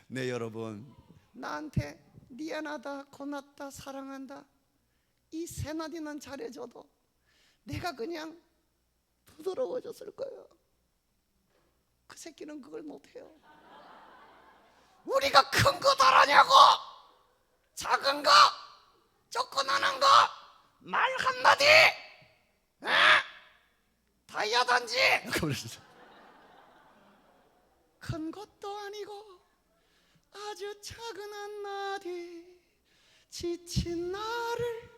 네 여러분, 나한테 미안하다, 고맙다, 사랑한다 이 세 마디만 잘해줘도 내가 그냥 부드러워졌을 거예요. 그 새끼는 그걸 못해요. 우리가 큰 거 달하냐고, 작은 거, 조그만한 거, 말 한마디, 다이아단지 큰 것도 아니고 아주 작은 한마디 지친 나를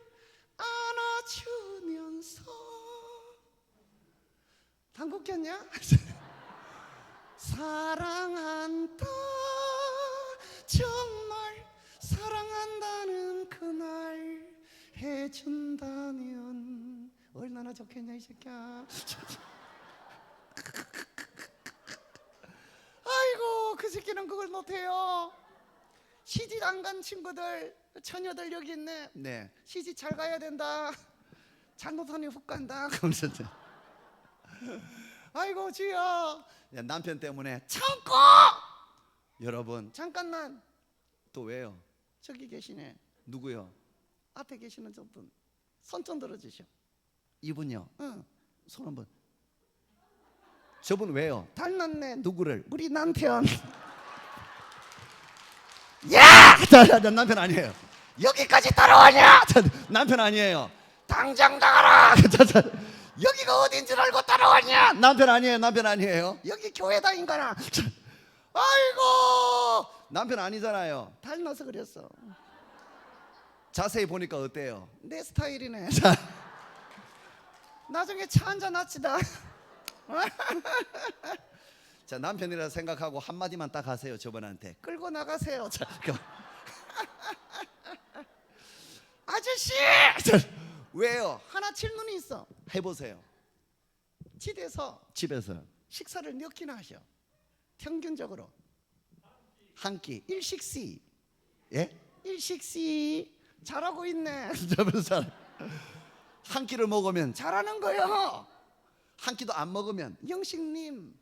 안아주면서. 당구 꼈냐? 사랑한다, 정말 사랑한다는 그날 해준다면 얼마나 좋겠냐 이 새끼야. 아이고, 그 새끼는 그걸 못해요. 시집 안 간 친구들, 처녀들 여기 있네. 네. 시집 잘 가야 된다. 잘못하니 훅 간다. 아이고 주여. 남편 때문에 참고. 여러분 잠깐만. 또 왜요? 저기 계시네. 누구요? 앞에 계시는 저분 손 좀 들어주셔. 이분요? 응. 손 한번. 저분 왜요? 닮았네. 누구를? 우리 남편. 야! 남편 아니에요. 여기까지 따라오냐? 남편 아니에요. 당장 나가라. 여기가 어딘 줄 알고 따라왔냐? 남편 아니에요. 남편 아니에요. 여기 교회다 인간아. 아이고, 남편 아니잖아요. 닮아서 그랬어. 자세히 보니까 어때요? 내 스타일이네. 나중에 차 한잔 합시다. 자, 남편이라 생각하고 한마디만 딱 하세요. 저분한테 끌고 나가세요. 자, 아저씨. 왜요? 하나 질문이 있어. 해보세요. 집에서 식사를 몇 끼나 하셔? 평균적으로 한 끼. 일식시. 예? 일식시. 잘하고 있네. 한 끼를 먹으면 잘하는 거요. 한 끼도 안 먹으면 영식님.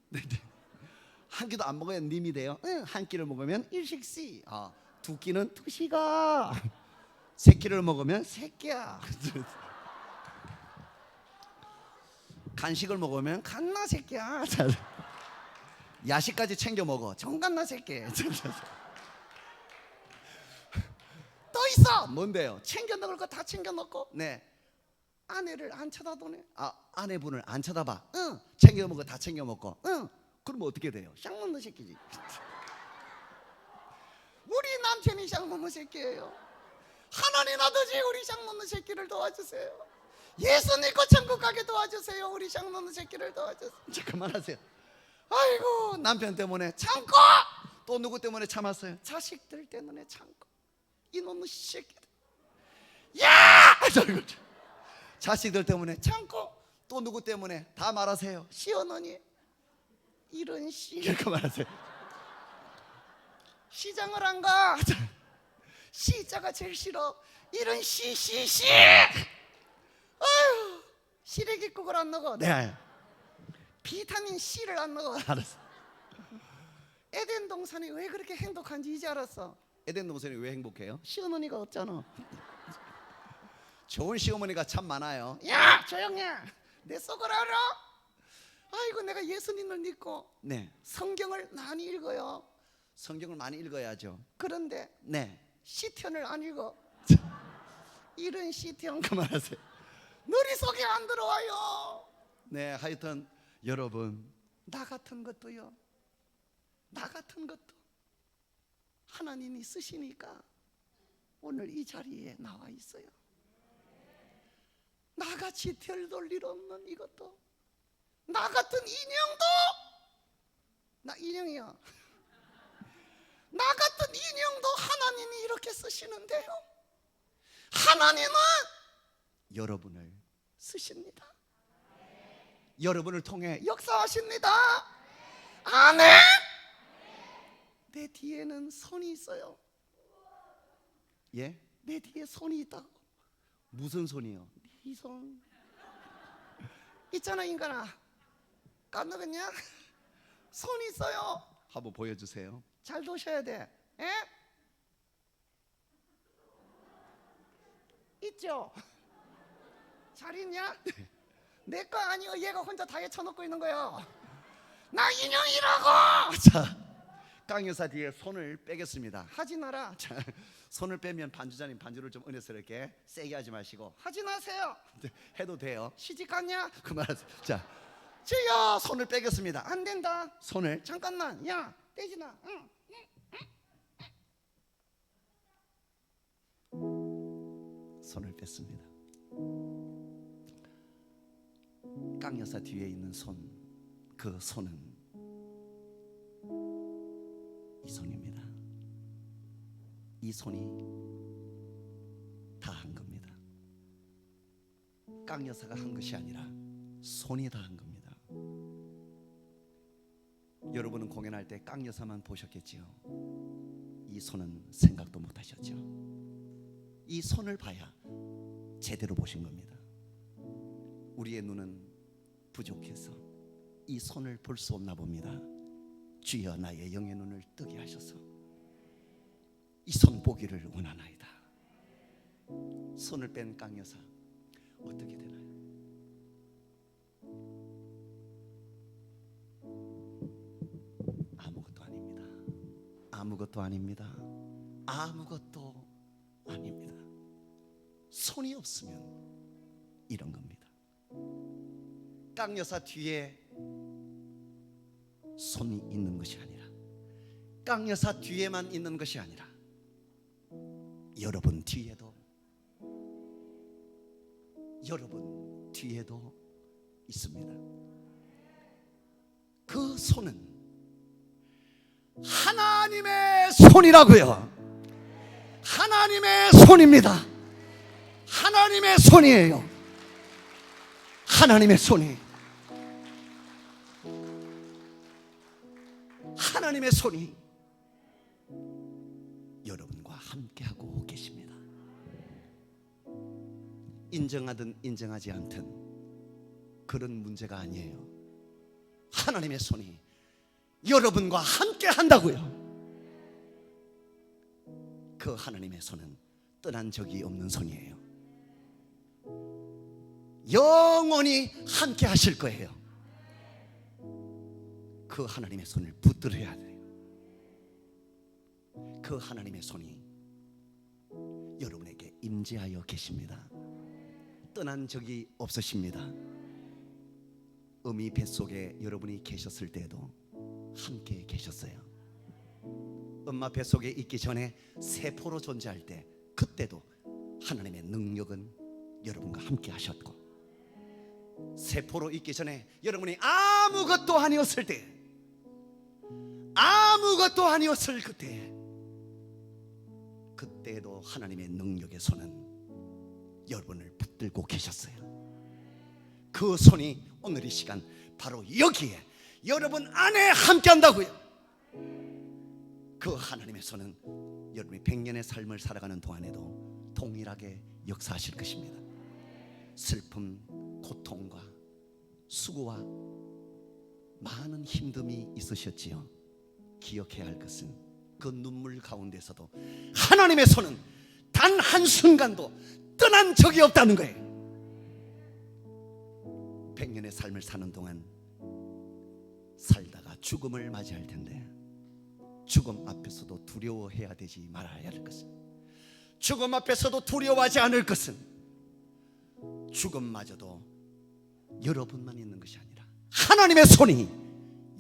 한 끼도 안 먹으면 님이 돼요. 응. 한 끼를 먹으면 일식시. 두 끼는 두시가. 세 끼를 먹으면 새끼야. 간식을 먹으면 갓나 새끼야. 야식까지 챙겨 먹어. 정갓나 새끼. 또 있어. 뭔데요? 챙겨 먹을 거 다 챙겨 넣고. 네. 아내를 안 쳐다보네. 아내분을 안 쳐다봐. 응. 챙겨 먹을 거 다 챙겨 먹고. 응. 그럼 어떻게 돼요? 쌍놈의 새끼지. 우리 남편이 쌍놈의 새끼예요. 하나님 아버지, 우리 쌍놈의 새끼를 도와주세요. 예수 믿고 천국 가게 도와주세요. 우리 쌍놈의 새끼를 도와주세요. 이제 그만하세요. 아이고, 남편 때문에 참고. 또 누구 때문에 참았어요? 자식들 때문에 참고. 이놈의 새끼들. 야! 자식들 때문에 참고. 또 누구 때문에? 다 말하세요. 시어머니. 이런 씨. 그만하세요. 시장을 안 가. 시자가 제일 싫어. 이런 씨. 아유, 시래기국을 안 먹어. 네. 비타민 C를 안 먹어. 알았어. 에덴 동산이 왜 그렇게 행복한지 이제 알았어. 에덴 동산이 왜 행복해요? 시어머니가 없잖아. 좋은 시어머니가 참 많아요. 야, 조용해. 내 속을 알아? 아이고, 내가 예수님을 믿고 네. 성경을 많이 읽어요. 성경을 많이 읽어야죠. 그런데 네. 시편을 안 읽어. 이런 시편. 그만하세요. 머리 속에 안 들어와요. 네, 하여튼 여러분, 나 같은 것도요. 나 같은 것도 하나님이 쓰시니까 오늘 이 자리에 나와 있어요. 나같이 별 돌 일 없는 이것도, 나 같은 인형도, 나 인형이야. 나 같은 인형도 하나님이 이렇게 쓰시는데요. 하나님은 여러분을 쓰십니다. 여러분을 통해 역사하십니다. 아멘. 내 뒤에는 손이 있어요. 예? 내 뒤에 손이 있다고. 무슨 손이요? 이 손 있잖아 인간아. 까먹었냐? 손 있어요. 한번 보여주세요. 잘 보셔야 돼. 예? 있죠? 잘 있냐? 내 거 아니요. 얘가 혼자 다 헤쳐놓고 있는 거예요. 나 인형이라고. 자, 깡 여사 뒤에 손을 빼겠습니다. 하지 마라. 자, 손을 빼면 반주자님 반주를 좀 은혜스럽게 세게 하지 마시고 하지 마세요. 해도 돼요. 시집 갔냐? 그만하세요. 자, 주여 손을 빼겠습니다. 안 된다. 손을 잠깐만. 야, 떼지 마. 응. 손을 뺐습니다. 깡 여사 뒤에 있는 손, 그 손은 이 손입니다. 이 손이 다 한 겁니다. 깡 여사가 한 것이 아니라 손이 다 한 겁니다. 여러분은 공연할 때 깡 여사만 보셨겠지요. 이 손은 생각도 못 하셨죠. 이 손을 봐야 제대로 보신 겁니다. 우리의 눈은 부족해서 이 손을 볼 수 없나 봅니다. 주여 나의 영의 눈을 뜨게 하셔서 이 손 보기를 원하나이다. 손을 뺀 깡 여사 어떻게 되나요? 아무것도 아닙니다. 아무것도 아닙니다. 아무것도 아닙니다. 손이 없으면 이런 겁니다. 깡 여사 뒤에 손이 있는 것이 아니라, 깡 여사 뒤에만 있는 것이 아니라 여러분 뒤에도 있습니다. 그 손은 하나님의 손이라고요. 하나님의 손입니다. 하나님의 손이에요. 하나님의 손이, 하나님의 손이 여러분과 함께하고 계십니다. 인정하든 인정하지 않든 그런 문제가 아니에요. 하나님의 손이 여러분과 함께한다고요. 그 하나님의 손은 떠난 적이 없는 손이에요. 영원히 함께 하실 거예요. 그 하나님의 손을 붙들어야 돼요. 그 하나님의 손이 여러분에게 임재하여 계십니다. 떠난 적이 없으십니다. 어미 뱃속에 여러분이 계셨을 때에도 함께 계셨어요. 엄마 뱃속에 있기 전에 세포로 존재할 때, 그때도 하나님의 능력은 여러분과 함께 하셨고, 세포로 있기 전에 여러분이 아무것도 아니었을 때, 아무것도 아니었을 그때에도 하나님의 능력의 손은 여러분을 붙들고 계셨어요. 그 손이 오늘 이 시간 바로 여기에 여러분 안에 함께 한다고요. 그 하나님의 손은 여러분이 100년의 삶을 살아가는 동안에도 동일하게 역사하실 것입니다. 슬픔, 고통과 수고와 많은 힘듦이 있으셨지요. 기억해야 할 것은 그 눈물 가운데서도 하나님의 손은 단 한순간도 떠난 적이 없다는 거예요. 100년의 삶을 사는 동안 살다가 죽음을 맞이할 텐데, 죽음 앞에서도 두려워해야 되지 말아야 할 것은, 죽음 앞에서도 두려워하지 않을 것은, 죽음마저도 여러분만 있는 것이 아니라 하나님의 손이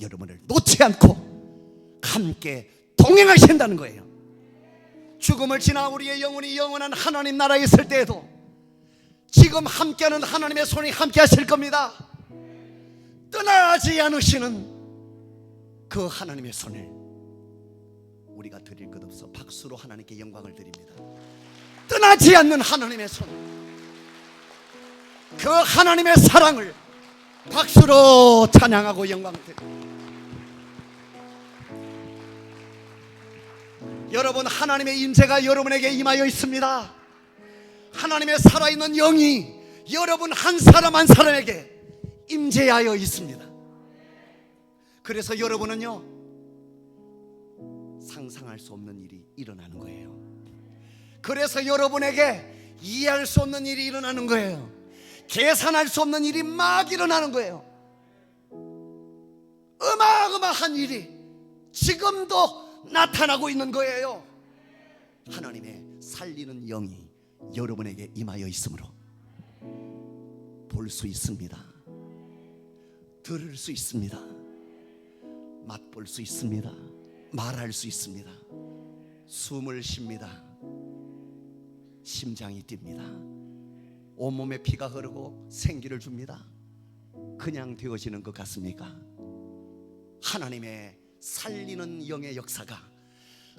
여러분을 놓지 않고 함께 동행하신다는 거예요. 죽음을 지나 우리의 영혼이 영원한 하나님 나라에 있을 때에도 지금 함께하는 하나님의 손이 함께 하실 겁니다. 떠나지 않으시는 그 하나님의 손을 우리가 드릴 것 없어 박수로 하나님께 영광을 드립니다. 떠나지 않는 하나님의 손, 그 하나님의 사랑을 박수로 찬양하고 영광을 드립니다. 여러분, 하나님의 임재가 여러분에게 임하여 있습니다. 하나님의 살아있는 영이 여러분 한 사람 한 사람에게 임재하여 있습니다. 그래서 여러분은요, 상상할 수 없는 일이 일어나는 거예요. 그래서 여러분에게 이해할 수 없는 일이 일어나는 거예요. 계산할 수 없는 일이 막 일어나는 거예요. 어마어마한 일이 지금도 나타나고 있는 거예요. 하나님의 살리는 영이 여러분에게 임하여 있으므로 볼 수 있습니다. 들을 수 있습니다. 맛볼 수 있습니다. 말할 수 있습니다. 숨을 쉽니다. 심장이 뜁니다. 온몸에 피가 흐르고 생기를 줍니다. 그냥 되어지는 것 같습니까? 하나님의 살리는 영의 역사가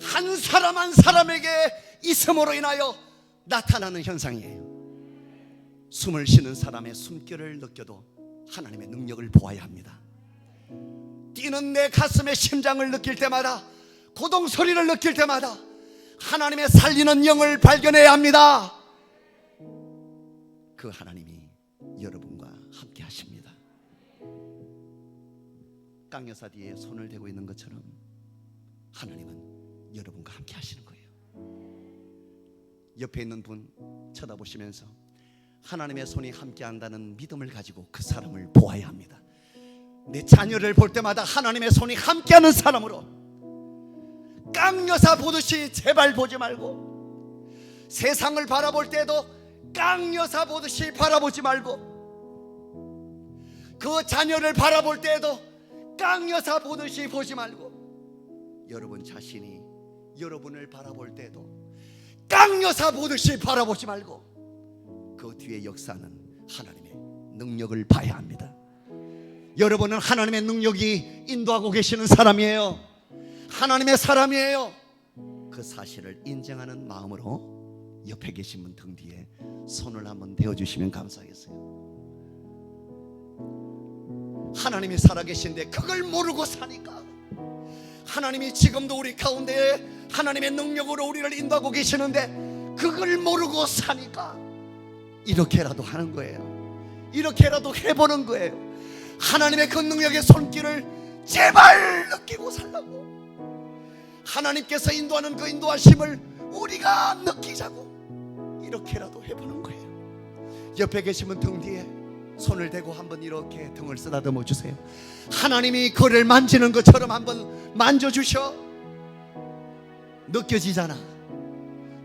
한 사람 한 사람에게 있음으로 인하여 나타나는 현상이에요. 숨을 쉬는 사람의 숨결을 느껴도 하나님의 능력을 보아야 합니다. 뛰는 내 가슴의 심장을 느낄 때마다, 고동 소리를 느낄 때마다 하나님의 살리는 영을 발견해야 합니다. 그 하나님이 여러분과 함께 하십니다. 깡여사 뒤에 손을 대고 있는 것처럼 하나님은 여러분과 함께 하시는 거예요. 옆에 있는 분 쳐다보시면서 하나님의 손이 함께 한다는 믿음을 가지고 그 사람을 보아야 합니다. 내 자녀를 볼 때마다 하나님의 손이 함께하는 사람으로, 깡여사 보듯이 제발 보지 말고, 세상을 바라볼 때도 깡여사 보듯이 바라보지 말고, 그 자녀를 바라볼 때도 깡여사 보듯이 보지 말고, 여러분 자신이 여러분을 바라볼 때도 깡여사 보듯이 바라보지 말고, 그 뒤에 역사는 하나님의 능력을 봐야 합니다. 여러분은 하나님의 능력이 인도하고 계시는 사람이에요. 하나님의 사람이에요. 그 사실을 인정하는 마음으로 옆에 계신 분 등 뒤에 손을 한번 대어주시면 감사하겠어요. 하나님이 살아계신데 그걸 모르고 사니까, 하나님이 지금도 우리 가운데 하나님의 능력으로 우리를 인도하고 계시는데 그걸 모르고 사니까 이렇게라도 하는 거예요. 이렇게라도 해보는 거예요. 하나님의 그 능력의 손길을 제발 느끼고 살라고, 하나님께서 인도하는 그 인도하심을 우리가 느끼자고 이렇게라도 해보는 거예요. 옆에 계시면 등 뒤에 손을 대고 한번 이렇게 등을 쓰다듬어 주세요. 하나님이 그를 만지는 것처럼 한번 만져주셔.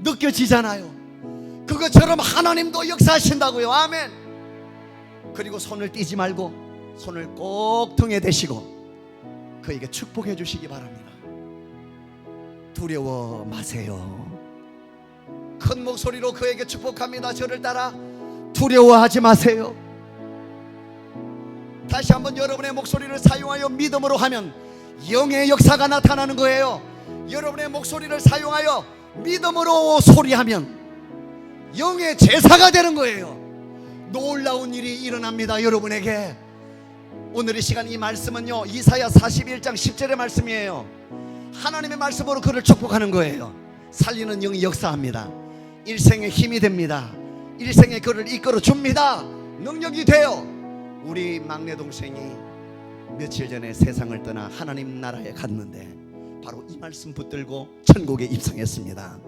느껴지잖아요. 그것처럼 하나님도 역사하신다고요. 아멘. 그리고 손을 떼지 말고 손을 꼭 등에 대시고 그에게 축복해 주시기 바랍니다. 두려워 마세요. 큰 목소리로 그에게 축복합니다. 저를 따라 두려워하지 마세요. 다시 한번 여러분의 목소리를 사용하여 믿음으로 하면 영의 역사가 나타나는 거예요. 여러분의 목소리를 사용하여 믿음으로 소리하면 영의 제사가 되는 거예요. 놀라운 일이 일어납니다. 여러분에게 오늘 이 시간 이 말씀은요, 이사야 41장 10절의 말씀이에요. 하나님의 말씀으로 그를 축복하는 거예요. 살리는 영이 역사합니다. 일생의 힘이 됩니다. 일생의 그를 이끌어 줍니다. 능력이 돼요. 우리 막내 동생이 며칠 전에 세상을 떠나 하나님 나라에 갔는데 바로 이 말씀 붙들고 천국에 입성했습니다.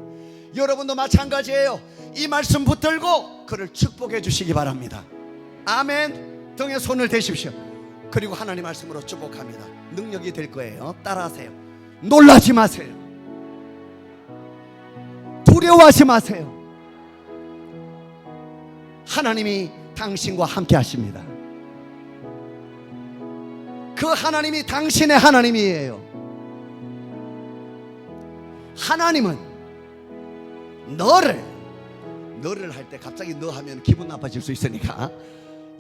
여러분도 마찬가지예요. 이 말씀 붙들고 그를 축복해 주시기 바랍니다. 아멘. 등에 손을 대십시오. 그리고 하나님 말씀으로 축복합니다. 능력이 될 거예요. 따라하세요. 놀라지 마세요. 두려워하지 마세요. 하나님이 당신과 함께 하십니다. 그 하나님이 당신의 하나님이에요. 하나님은 너를 할 때 갑자기 너 하면 기분 나빠질 수 있으니까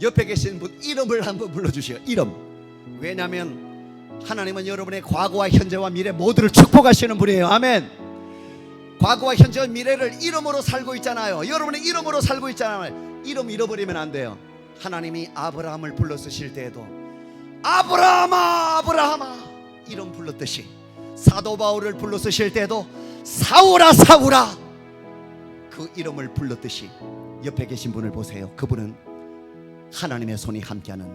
옆에 계신 분 이름을 한번 불러주시오. 이름. 왜냐하면 하나님은 여러분의 과거와 현재와 미래 모두를 축복하시는 분이에요. 아멘. 과거와 현재와 미래를 이름으로 살고 있잖아요. 여러분의 이름으로 살고 있잖아요. 이름 잃어버리면 안 돼요. 하나님이 아브라함을 불러 쓰실 때에도 아브라함아 아브라함아 이름 불렀듯이, 사도 바울을 불러 쓰실 때도 사울아 사울아 그 이름을 불렀듯이 옆에 계신 분을 보세요. 그분은 하나님의 손이 함께하는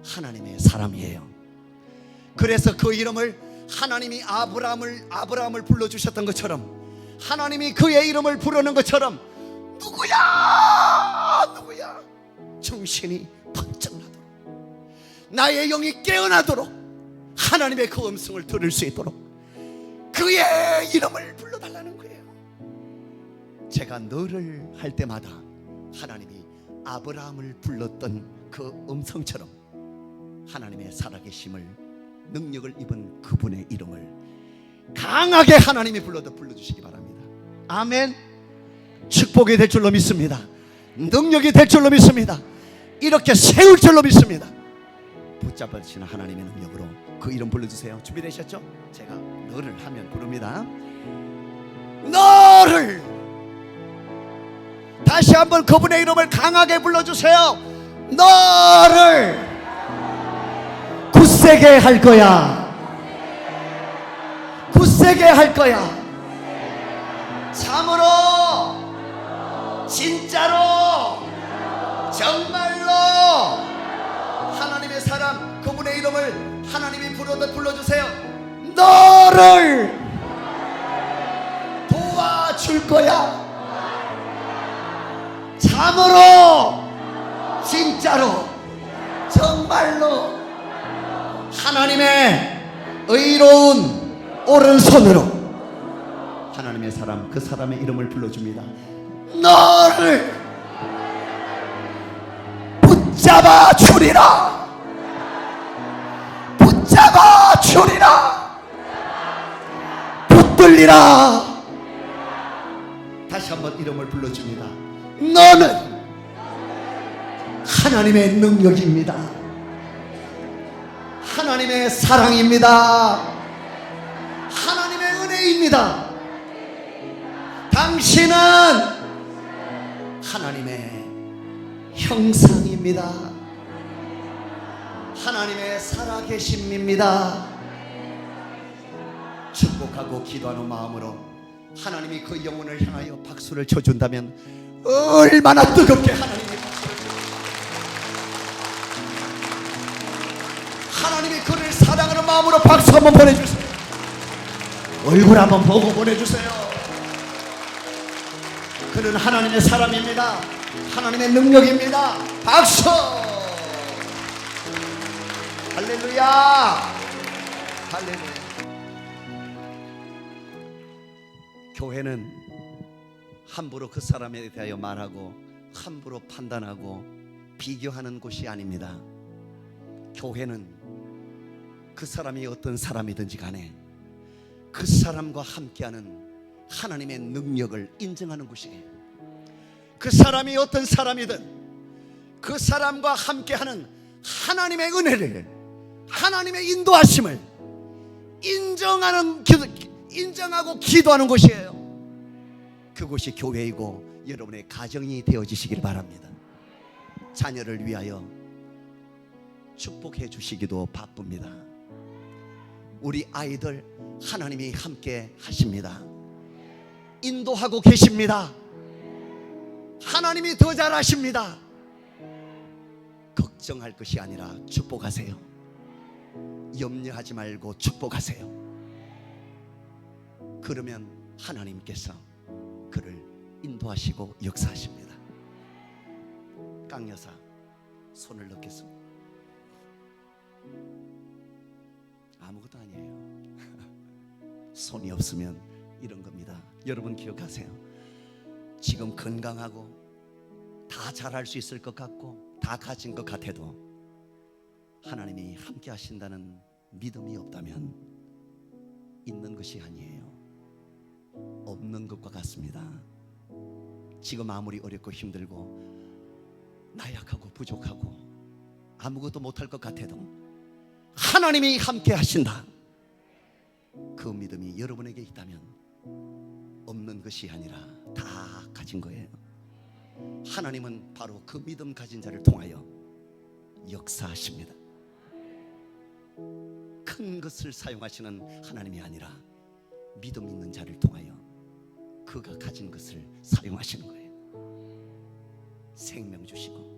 하나님의 사람이에요. 그래서 그 이름을 하나님이 아브라함을 불러주셨던 것처럼 하나님이 그의 이름을 부르는 것처럼 누구야 정신이 번쩍 나도록, 나의 영이 깨어나도록, 하나님의 그 음성을 들을 수 있도록 그의 이름을 불러달라는 거예요. 제가 너를 할 때마다 하나님이 아브라함을 불렀던 그 음성처럼 하나님의 살아계심을, 능력을 입은 그분의 이름을 강하게 하나님이 불러주시기 바랍니다. 아멘. 축복이 될 줄로 믿습니다. 능력이 될 줄로 믿습니다. 이렇게 세울 줄로 믿습니다. 붙잡으시는 하나님의 능력으로 그 이름 불러주세요. 준비되셨죠? 제가 너를 하면 부릅니다. 너를. 다시 한번 그분의 이름을 강하게 불러주세요. 너를 굳세게 할 거야. 굳세게 할 거야. 참으로, 진짜로, 정말로 하나님의 사람 그분의 이름을 하나님이 불러주세요. 너를 도와줄 거야. 참으로, 진짜로, 정말로 하나님의 의로운 오른손으로 하나님의 사람 그 사람의 이름을 불러줍니다. 너를 붙잡아 주리라. 붙잡아 주리라. 붙들리라. 다시 한번 이름을 불러줍니다. 너는 하나님의 능력입니다. 하나님의 사랑입니다. 하나님의 은혜입니다. 당신은 하나님의 형상입니다. 하나님의 살아계심입니다. 축복하고 기도하는 마음으로 하나님이 그 영혼을 향하여 박수를 쳐준다면 얼마나 뜨겁게 하나님이 그를 사랑하는 마음으로 박수 한번 보내주세요. 얼굴 한번 보고 보내주세요. 그는 하나님의 사람입니다. 하나님의 능력입니다. 박수. 할렐루야. 할렐루야. 교회는 함부로 그 사람에 대하여 말하고 함부로 판단하고 비교하는 곳이 아닙니다. 교회는 그 사람이 어떤 사람이든지 간에 그 사람과 함께하는 하나님의 능력을 인정하는 곳이에요. 그 사람이 어떤 사람이든 그 사람과 함께하는 하나님의 은혜를, 하나님의 인도하심을 인정하고 기도하는 곳이에요. 그곳이 교회이고 여러분의 가정이 되어지시길 바랍니다. 자녀를 위하여 축복해 주시기도 바쁩니다. 우리 아이들 하나님이 함께 하십니다. 인도하고 계십니다. 하나님이 더 잘하십니다. 걱정할 것이 아니라 축복하세요. 염려하지 말고 축복하세요. 그러면 하나님께서 그를 인도하시고 역사하십니다. 깡여사 손을 넣겠습니다. 아무것도 아니에요. 손이 없으면 이런 겁니다. 여러분 기억하세요. 지금 건강하고 다 잘할 수 있을 것 같고 다 가진 것 같아도 하나님이 함께 하신다는 믿음이 없다면 있는 것이 아니에요. 없는 것과 같습니다. 지금 아무리 어렵고 힘들고 나약하고 부족하고 아무것도 못할 것 같아도 하나님이 함께 하신다. 그 믿음이 여러분에게 있다면 없는 것이 아니라 다 가진 거예요. 하나님은 바로 그 믿음 가진 자를 통하여 역사하십니다. 큰 것을 사용하시는 하나님이 아니라 믿음 있는 자를 통하여 그가 가진 것을 사용하시는 거예요. 생명 주시고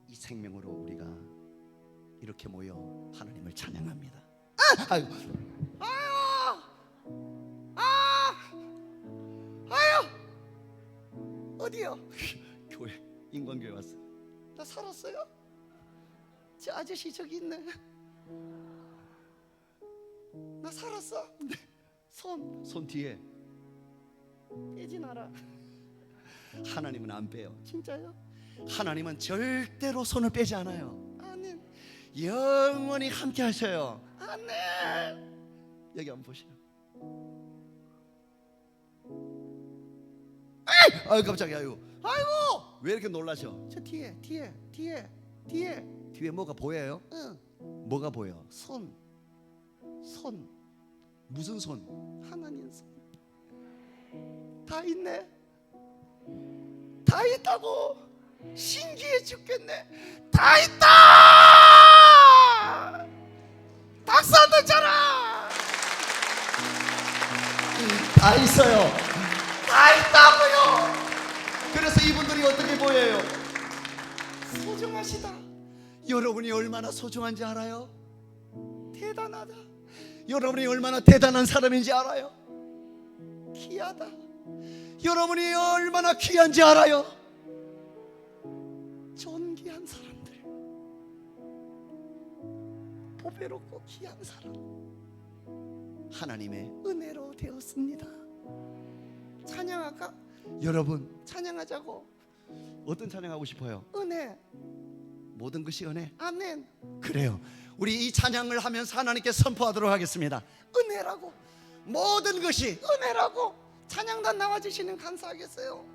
이 생명으로 우리가 이렇게 모여 하나님을 찬양합니다. 아유, 어디요? 교회, 인관교회 왔어. 나 살았어요? 저 아저씨 저기 있네. 나 살았어? 네. 손 뒤에 빼지 마라. 하나님은 안 빼요. 진짜요? 하나님은 절대로 손을 빼지 않아요. 아멘. 영원히 함께 하셔요. 아멘. 여기 한번 보세요. 아유 깜짝이야. 아이고 왜 이렇게 놀라셔? 저 뒤에 뭐가 보여요? 응. 뭐가 보여? 손. 무슨 손? 하나님 손. 다 있네. 다 있다고. 신기해 죽겠네. 다 있다. 박수 한번 쳐라. 다 있어요. 다 있다고요. 그래서 이분들이 어떻게 보여요? 소중하시다. 여러분이 얼마나 소중한지 알아요? 대단하다. 여러분이 얼마나 대단한 사람인지 알아요? 귀하다. 여러분이 얼마나 귀한지 알아요? 존귀한 사람들, 보배롭고 귀한 사람, 하나님의 은혜로 되었습니다. 찬양할까? 여러분 찬양하자고. 어떤 찬양하고 싶어요? 은혜. 모든 것이 은혜. 아멘. 그래요. 우리 이 찬양을 하면서 하나님께 선포하도록 하겠습니다. 은혜라고. 모든 것이 은혜라고. 찬양단 나와주시면 감사하겠어요.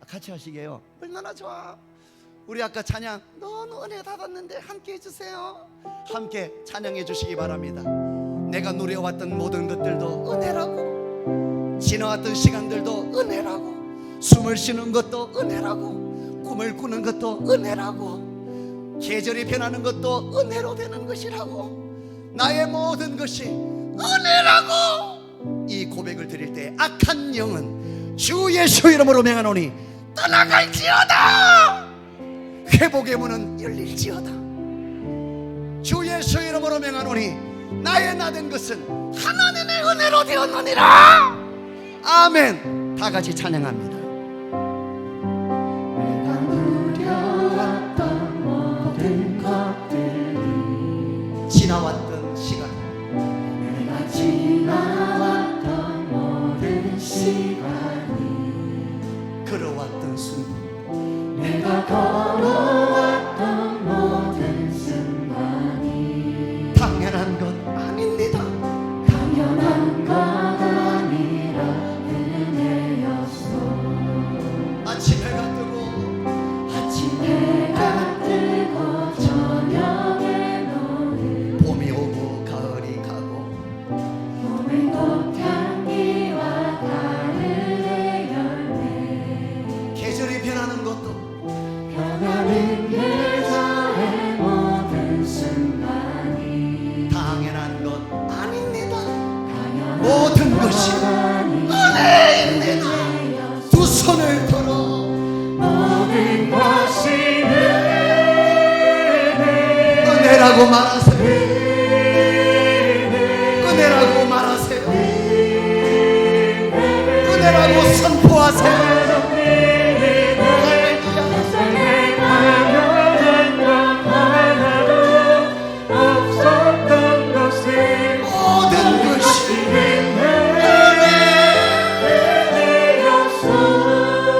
같이 하시게요. 얼마나 좋아. 우리 아까 찬양 넌 은혜 받았는데 함께 해주세요. 함께 찬양해 주시기 바랍니다. 내가 누려왔던 모든 것들도 은혜라고, 지나왔던 시간들도 은혜라고, 숨을 쉬는 것도 은혜라고, 꿈을 꾸는 것도 은혜라고, 계절이 변하는 것도 은혜로 되는 것이라고, 나의 모든 것이 은혜라고. 이 고백을 드릴 때 악한 영은 주 예수 이름으로 명하노니 떠나갈지어다. 회복의 문은 열릴지어다. 주 예수 이름으로 명하노니 나의 나된 것은 하나님의 은혜로 되었느니라. 아멘. 다 같이 찬양합니다. 내가 누려왔던 모든 것들이, 지나왔던 시간, 내가 지나왔던 모든 시간이, 걸어왔던 순간, 내가 걸어왔던 모든 순간이 당연한 것 아닙니다. 당연한 것 아니라 은혜였소. 아침 해가 뜨고 아침 해가 뜨고 저녁에 노을, 봄이 오고 가을이 가고, 봄의 꽃향기와 가을의 열매, 계절이 변하는 것도 변하는 계절의 모든 순간이 당연한 것 아닙니다. 당연한 모든 것이 은혜입니다. 두 손을 들어 모든 것이 은혜라고 말하세요. 은혜라고 말하세요. 은혜라고 선포하세요. 모든 것이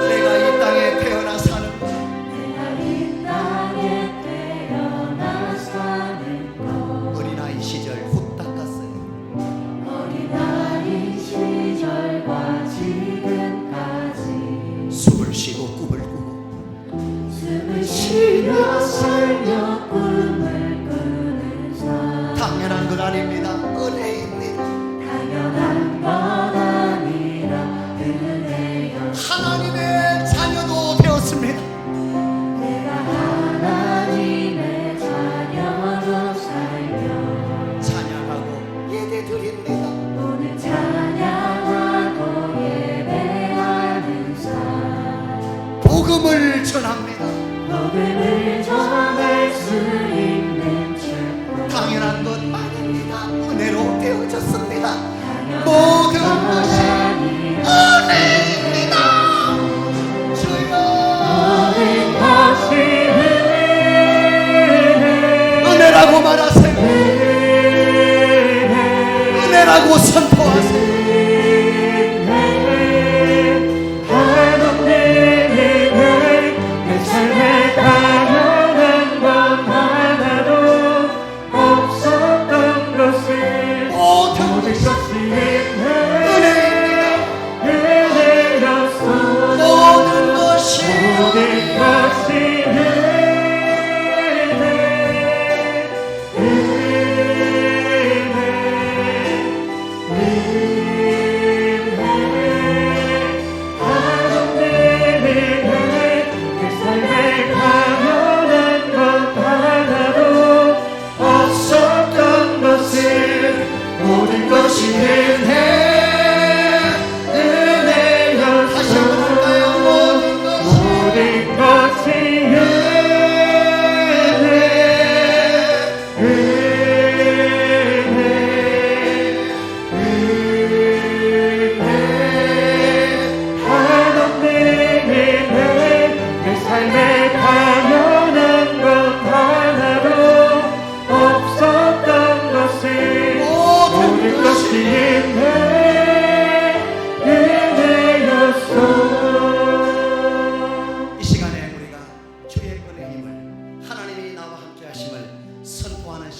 내가 이 땅에 태어나 사는 것, 내가 이 땅에 태어나 사는 것, 어린아이 시절 후딱 갔어요. 어린아이 시절과 지금까지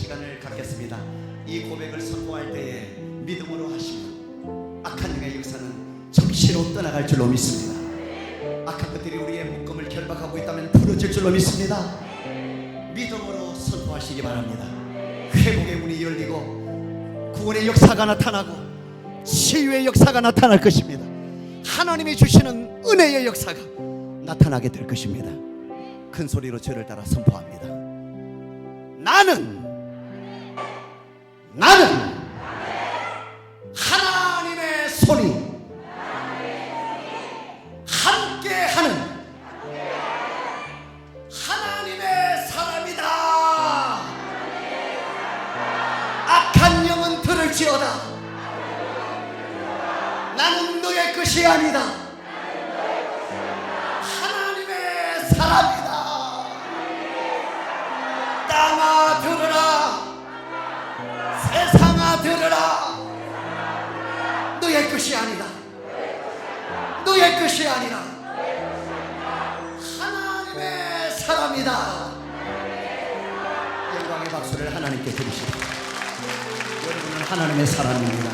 시간을 갖겠습니다. 이 고백을 선포할 때에 믿음으로 하시면 악한 영의 역사는 정시로 떠나갈 줄로 믿습니다. 악한 것들이 우리의 묶음을 결박하고 있다면 풀어질 줄로 믿습니다. 믿음으로 선포하시기 바랍니다. 회복의 문이 열리고 구원의 역사가 나타나고 치유의 역사가 나타날 것입니다. 하나님이 주시는 은혜의 역사가 나타나게 될 것입니다. 큰 소리로 저를 따라 선포합니다. 나는 하나님의 손이 함께하는 하나님의 사람이다. 악한 영은 들을지어다. 나는 너의 것이 아니다. 하나님의 사람이다. 땅아 들으라. 세상아 들으라. 너의 것이 아니다. 너의 것이 아니라 하나님의 사람이다. 영광의 박수를 하나님께 드리시고, 여러분은 하나님의 사람입니다.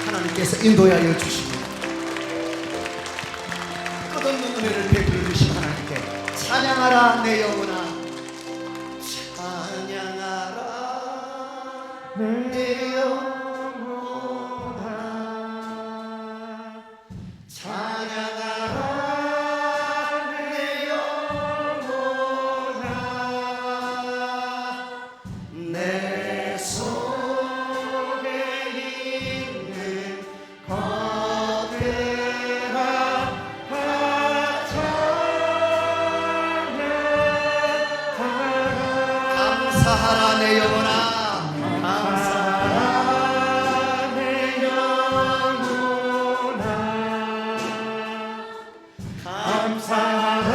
하나님께서 인도하여 주십니다. 끝없는 은혜를 베풀어 주신 하나님께 찬양하라 내 영혼아. 찬양하라 내 영혼아. 찬양하라 내 영혼아. 내 속에 있는 것들아 다 찬양하라. 감사하라 내 영혼아. 감사하라 내 영혼아. 감사하라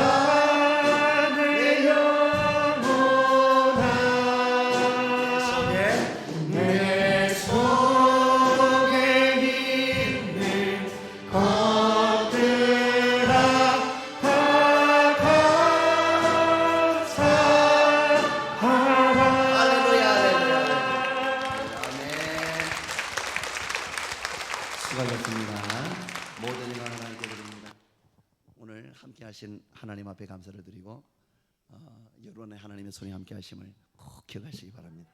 내 영혼아. 내 속에 있는 것들아 다 감사하라. 할렐루야, 할렐루야. 아멘. 수고하셨습니다. 모든 영광 하나님께 드립니다. 오늘 함께 하신 하나님 앞에 감사를 드리고 여러분의 하나님의 손이 함께 하심을 꼭 기억하시기 바랍니다.